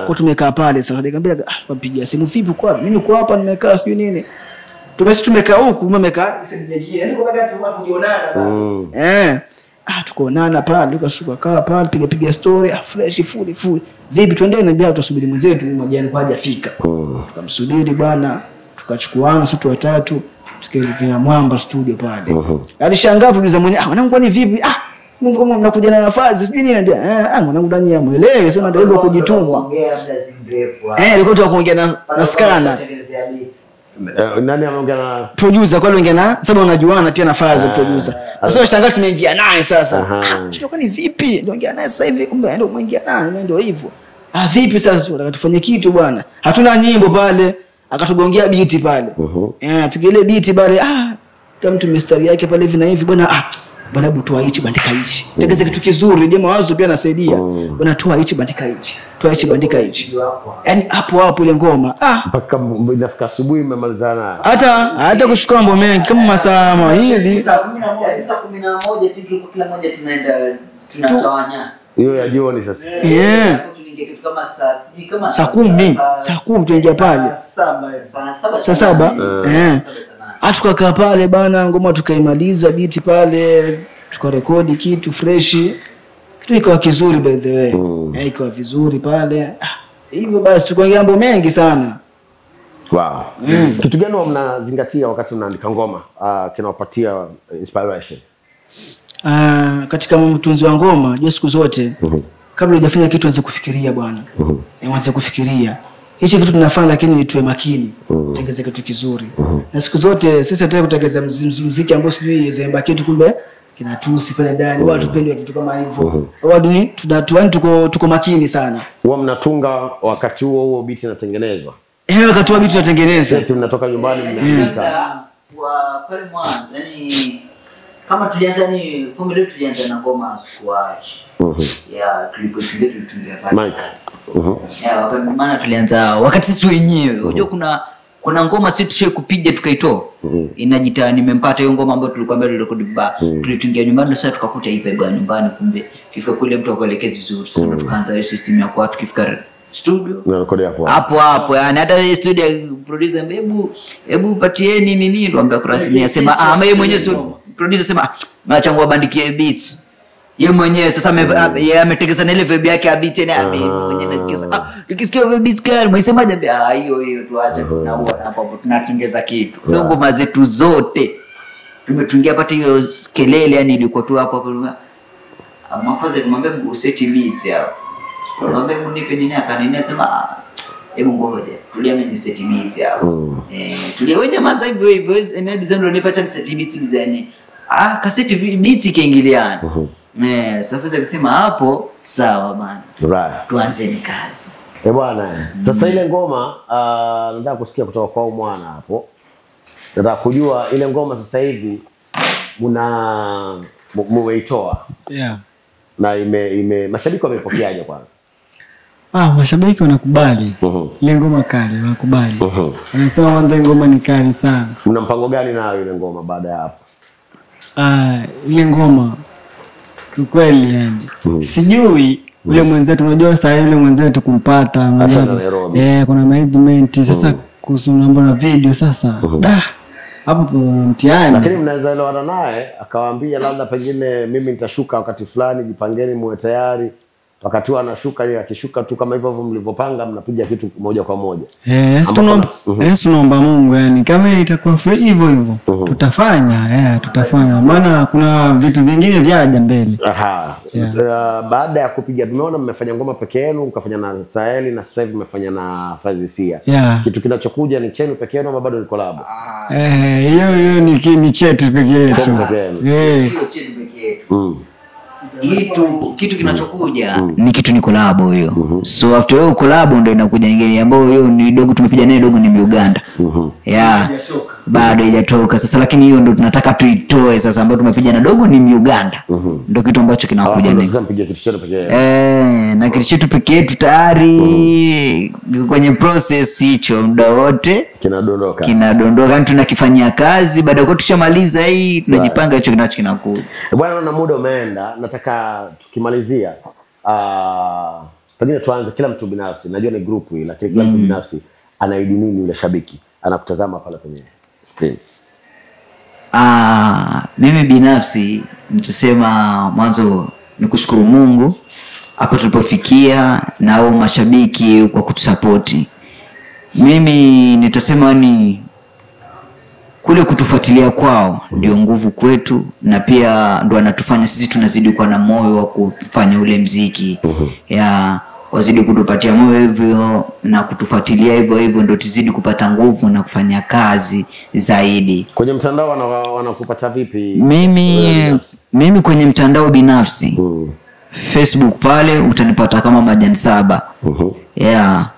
kwa tumekaa pale sasa nikamwambia wapigia simu vipi kwa mimi niko hapa nimekaa sijui nini tumekaa huku umekaa sijajia yani kwa gani watu jionana tukoonana pale tukashuka kaa pale piga story fresh full vipi twendeni niambia tutasubiri mwenzetu majani kwa hajafika tukamsubiri bwana tukachukuana sisi watatu tukaelekea Mwamba studio pale alishangaa tuliza mwenyewe mwanangu kwani vipi Mungu mnakuja na nafasi sijui nini anambia mwanangu ndani ya muelewe sema ndio hivyo kujituma ilikuwa tu kuongea na skana nani anaongea na producer kwa anaongea na sababu unajuana pia nafasi producer sasa shangaa tumeingia naye sasa tutoka ni vipi tunaongea naye sasa hivi kumbe ndio umeingia naye ndio hivyo vipi sasa tunataka tufanye kitu bwana hatuna nyimbo pale akatugongea beat pale piga ile beat pale kama mtu mistari yake pale hivi na hivi bwana bwana butoa hichi bandika hichi tegeza kitu kizuri je mawazo pia nasaidia bwana toa hichi bandika hichi toa hichi bandika hichi yani hapo ile ngoma mpaka inafika asubuhi mmemalizana hata kushika mambo mengi kama masaa mawili saa 11 kitu kila mmoja tunaenda tunatawanya hiyo ya jioni sasa kama saa 10 tuingia pale saa 7 tukakaa pale bana ngoma tukaimaliza beat pale tukarekodi kitu fresh kitu ikawa kizuri by the way ikawa vizuri pale hivyo basi tukaongea mambo mengi sana wow kitu gani mnazingatia wakati mnaandika ngoma kinawapatia inspiration katika mtunzi wa ngoma je siku zote kabla hujafanya kitu anza kufikiria bwana anza kufikiria hichi kitu tunafanya lakini tuwe makini tengeze kitu kizuri na siku zote sisi tunataka kutengeneza muziki ambao sijui zemba kitu kumbe kinatusi pale ndani watu tupende vitu kama hivyo watu tunatuani tuko makini sana huwa mnatunga wakati huo beat inatengenezwa wakati huo beat inatengeneza mnatoka nyumbani mnaandika kwa pale mwanzo yani kama tulianza ni formula tulianza na ngoma Swatch ya clip yetu tulia pale wakati maana tulianza wakati sisi wenyewe unajua kuna ngoma sisi tushe kupiga tukaitoa inajitaa nimempata hiyo ngoma ambayo tulikuwa mbele rekodi tulitungia nyumbani sasa tukakuta ipe bwana nyumbani kumbe kifika kule mtu akaelekeza vizuri sasa tukaanza hiyo system ya kwa tukifika studio na rekodi hapo yani hata studio producer hebu patieni nini tuambia kurasini asema yeye mwenyewe producer sema nachangua bandikie beats yeye mwenyewe sasa ametegeza na ile vibe yake ya beat na mwenyewe nasikia ukisikia beat kali msemaje hiyo tuache tunaua hapo tunatengeza kitu sasa ngoma zetu zote tumetungia pata hiyo kelele yani ilikuwa tu hapo mafaza kumwambia useti beats yao mwambie nipe nini akanini sema hebu ngoja tulia mimi seti beats yao tulia wenye maza hivyo na design ndio nipata seti beats design kaseti beats kiingiliana sasa kusema hapo sawa bana tuanze ni kazi bwana sasa ile ngoma nataka kusikia kutoka kwa mwana hapo nataka kujua ile ngoma sasa hivi mumeitoa na mashabiki wamepokeaje kwanza mashabiki wanakubali ile ngoma kali wanakubali wanasema kwanza ngoma ni kali sana mna mpango gani nayo ile ngoma baada ya hapo ile ngoma kweli yani sijui ule mwenzetu unajua sasa yule mwenzetu kumpata kuna management sasa kuhusu mambo na video sasa hapo mtihani lakini mnaweza elewana naye akawaambia labda pengine mimi nitashuka wakati fulani jipangeni muwe tayari wakati anashuka yeye akishuka tu kama hivyo mlivyopanga mnapiga kitu moja kwa moja. Tunaomba Mungu yani kama itakuwa free hivyo hivyo tutafanya tutafanya maana kuna vitu vingine vyaja mbele. Baada ya kupiga tumeona mmefanya ngoma peke yenu mkafanya na Saheli na sasa hivi mmefanya na Fazisia. Kitu kinachokuja ni chenu peke yenu ama bado ni collab? Hiyo ni chetu peke yetu. Sio chetu peke yetu. Kitu kinachokuja ni kitu ni collab hiyo. So after hiyo collab ndio inakuja nyingine ambayo hiyo ni dogo tumepiga naye dogo ni Uganda. Bado haijatoka sasa, lakini hiyo ndio tunataka tuitoe sasa ambayo tumepiga na dogo ni Uganda. Ndio kitu ambacho kinakuja next. Tunapiga kitu chetu peke yetu. Na kitu chetu peke yetu tayari kwenye process hicho muda wote kinadondoka tunakifanyia kazi. Baada ya tushamaliza hii tunajipanga hicho kinakuja. Bwana na muda umeenda, nataka tukimalizia pengine tuanze kila mtu binafsi. Najua ni group hii lakini kila mtu binafsi anaidi nini yule shabiki anakutazama pale kwenye screen. Mimi binafsi nitasema mwanzo nikushukuru Mungu hapa tulipofikia na hao mashabiki kwa kutusupport. Mimi nitasema ni kule kutufuatilia kwao ndio nguvu kwetu, na pia ndio anatufanya sisi tunazidi kuwa na moyo wa kufanya ule muziki. Wazidi kutupatia moyo hivyo na kutufuatilia hivyo ndio tuzidi kupata nguvu na kufanya kazi zaidi. Kwenye mtandao wanakupata vipi? Mimi kwenye mtandao binafsi Facebook pale utanipata kama Majani 7.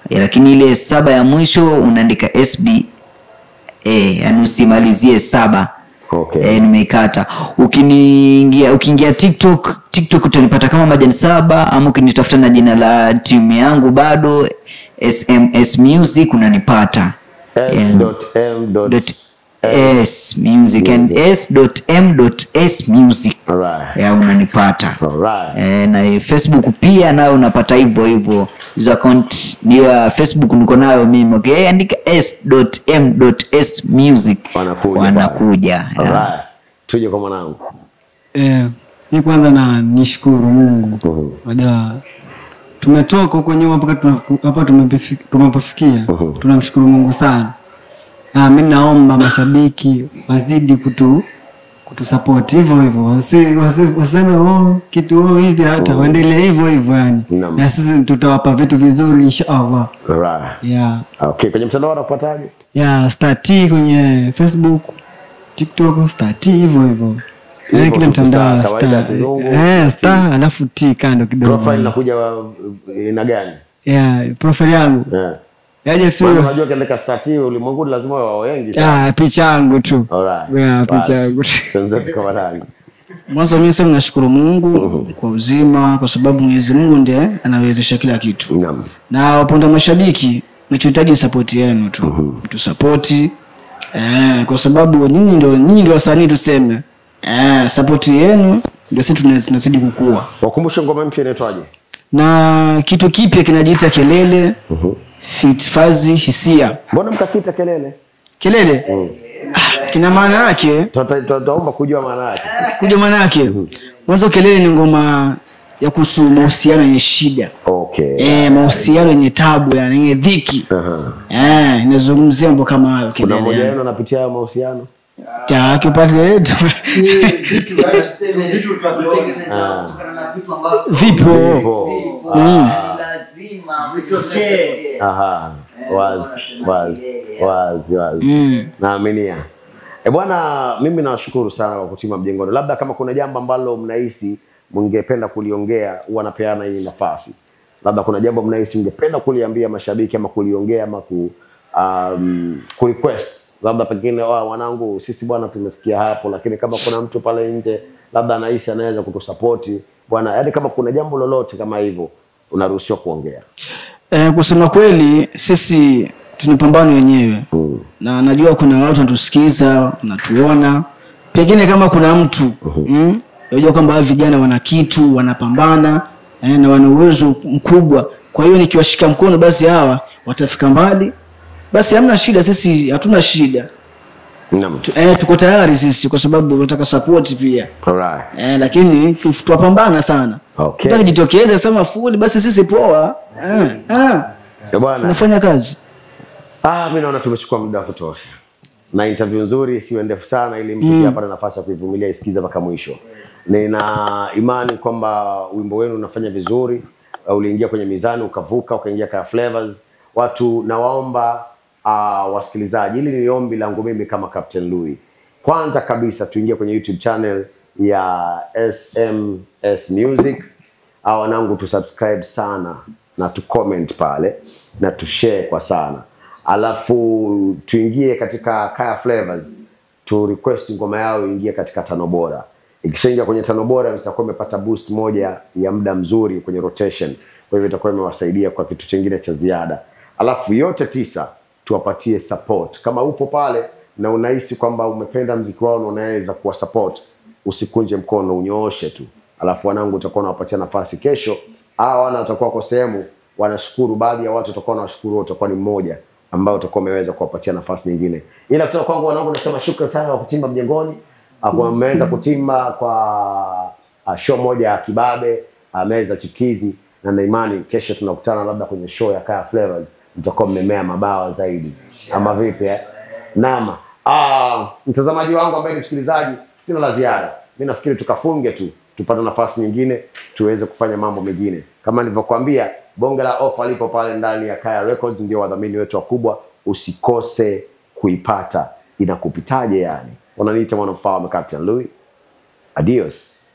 Lakini ile 7 ya mwisho unaandika SB yani usimalizie 7. Nimeikata. Ukiingia TikTok utanipata kama Majani 7, ama ukinitafuta na jina la timu yangu bado SMS Music unanipata. S music and s.m.s music. Unanipata. Na Facebook pia nayo unapata hivyo. Hizo account ni Facebook niko nayo mimi. Andika s.m.s music wanakuja. Tuje kwa mwanangu. Ni kwanza na nishukuru Mungu. Wajua tumetoka kwenye hapa tumepofikia. Tunamshukuru Mungu sana. Mimi naomba mashabiki wazidi kutusupport hivyo. Waseme kitu hivi hata waendelee hivyo yani. Na sisi tutawapa vitu vizuri inshallah. Kwenye mtandao unapataje? Star T kwenye Facebook, TikTok Star T hivyo. Yaani kile mtandao Star alafu T kando kidogo. Profile inakuja ina gani? Profile yangu. Yaje sio. Unajua katika Star T ulimwengu lazima wao wengi. Picha yangu tu. Picha yangu. Tunzetu kwa wadai. Mwanzo mimi sasa nashukuru Mungu kwa uzima, kwa sababu Mwenyezi Mungu ndiye anawezesha kila kitu. Na waponda mashabiki nachohitaji support yenu tu. Tusupport kwa sababu nyinyi ndio wasanii tuseme. Support yenu ndio sisi tunazidi kukua. Wakumbushe ngoma mpya inaitwaje? Na kitu kipya kinajiita Kelele. Fit Fazi Hisia. Mbona mkakita Kelele? Kina maana yake. Tutaomba kujua maana yake. Mwanzo Kelele ni ngoma ya kuhusu mahusiano yenye shida. Mahusiano yenye tabu yani yenye dhiki. Inazungumzia mambo kama hayo Kelele. Kuna mmoja wenu anapitia mahusiano? Kipande yetu. Vipo. Wazi. Naaminia. Bwana mimi nawashukuru sana kwa kutima mjengoni. Labda kama kuna jambo ambalo mnahisi mngependa kuliongea wanapeana hii nafasi. Labda kuna jambo mnahisi mngependa kuliambia mashabiki ama kuliongea ama ku request. Labda pengine wanangu sisi bwana tumefikia hapo, lakini kama kuna mtu pale nje labda anahisi anaweza kutusupport bwana, yaani kama kuna jambo lolote kama hivyo unaruhusiwa kuongea. Kusema kweli sisi tunapambana wenyewe. Na najua kuna watu wanatusikiza, wanatuona. Pengine kama kuna mtu unajua kwamba vijana wana kitu, wanapambana na wana uwezo mkubwa. Kwa hiyo nikiwashika mkono basi hawa watafika mbali. Basi hamna shida, sisi hatuna shida. Tuko tayari sisi kwa sababu tunataka support pia. Lakini tutapambana sana. Okay. Ndio jitokeze sema full basi sisi poa. Bwana. Nafanya kazi. Mimi naona tumechukua muda wa kutosha. Na interview nzuri isiwe ndefu sana ili mtu pia apate nafasi ya kuivumilia isikize mpaka mwisho. Nina imani kwamba wimbo wenu unafanya vizuri, uliingia kwenye mizani ukavuka ukaingia Kaya Flavors. Watu nawaomba wasikilizaji, hili ni ombi langu mimi kama Captain Louis. Kwanza kabisa tuingie kwenye YouTube channel ya SMS Music. Wanangu tu subscribe sana na tu comment pale na tu share kwa sana. Alafu tuingie katika Kaya Flavors, tu request ngoma yao ingie katika 5 bora. Ikishaingia kwenye 5 bora itakuwa imepata boost moja ya muda mzuri kwenye rotation. Kwa hivyo itakuwa imewasaidia kwa kitu kingine cha ziada. Alafu yote 9 tuwapatie support. Kama upo pale na unahisi kwamba umependa muziki wao na unaweza kuwa support, usikunje mkono, unyooshe tu. Alafu wanangu utakuwa unawapatia nafasi kesho. Wana watakuwa kwa sehemu wanashukuru, baadhi ya watu watakuwa wanashukuru, utakuwa ni mmoja ambao utakuwa umeweza kuwapatia nafasi nyingine. Ila kutoka kwangu wanangu nasema shukrani sana kwa kutimba Mjengoni. Ameweza kutimba kwa show moja ya Kibabe, ameweza chikizi, na imani kesho tunakutana labda kwenye show ya Kaya Flavors, mtakuwa mmemea mabawa zaidi. Ama vipi Naam. Mtazamaji wangu ambaye ni msikilizaji, sina la ziada. Mimi nafikiri tukafunge tu, tupate nafasi nyingine tuweze kufanya mambo mengine. Kama nilivyokuambia, bonge la offer lipo pale ndani ya Kaya Records, ndio wadhamini wetu wakubwa, usikose kuipata. Inakupitaje yani? Wananiita mwanamfalme Captain Louis. Adios.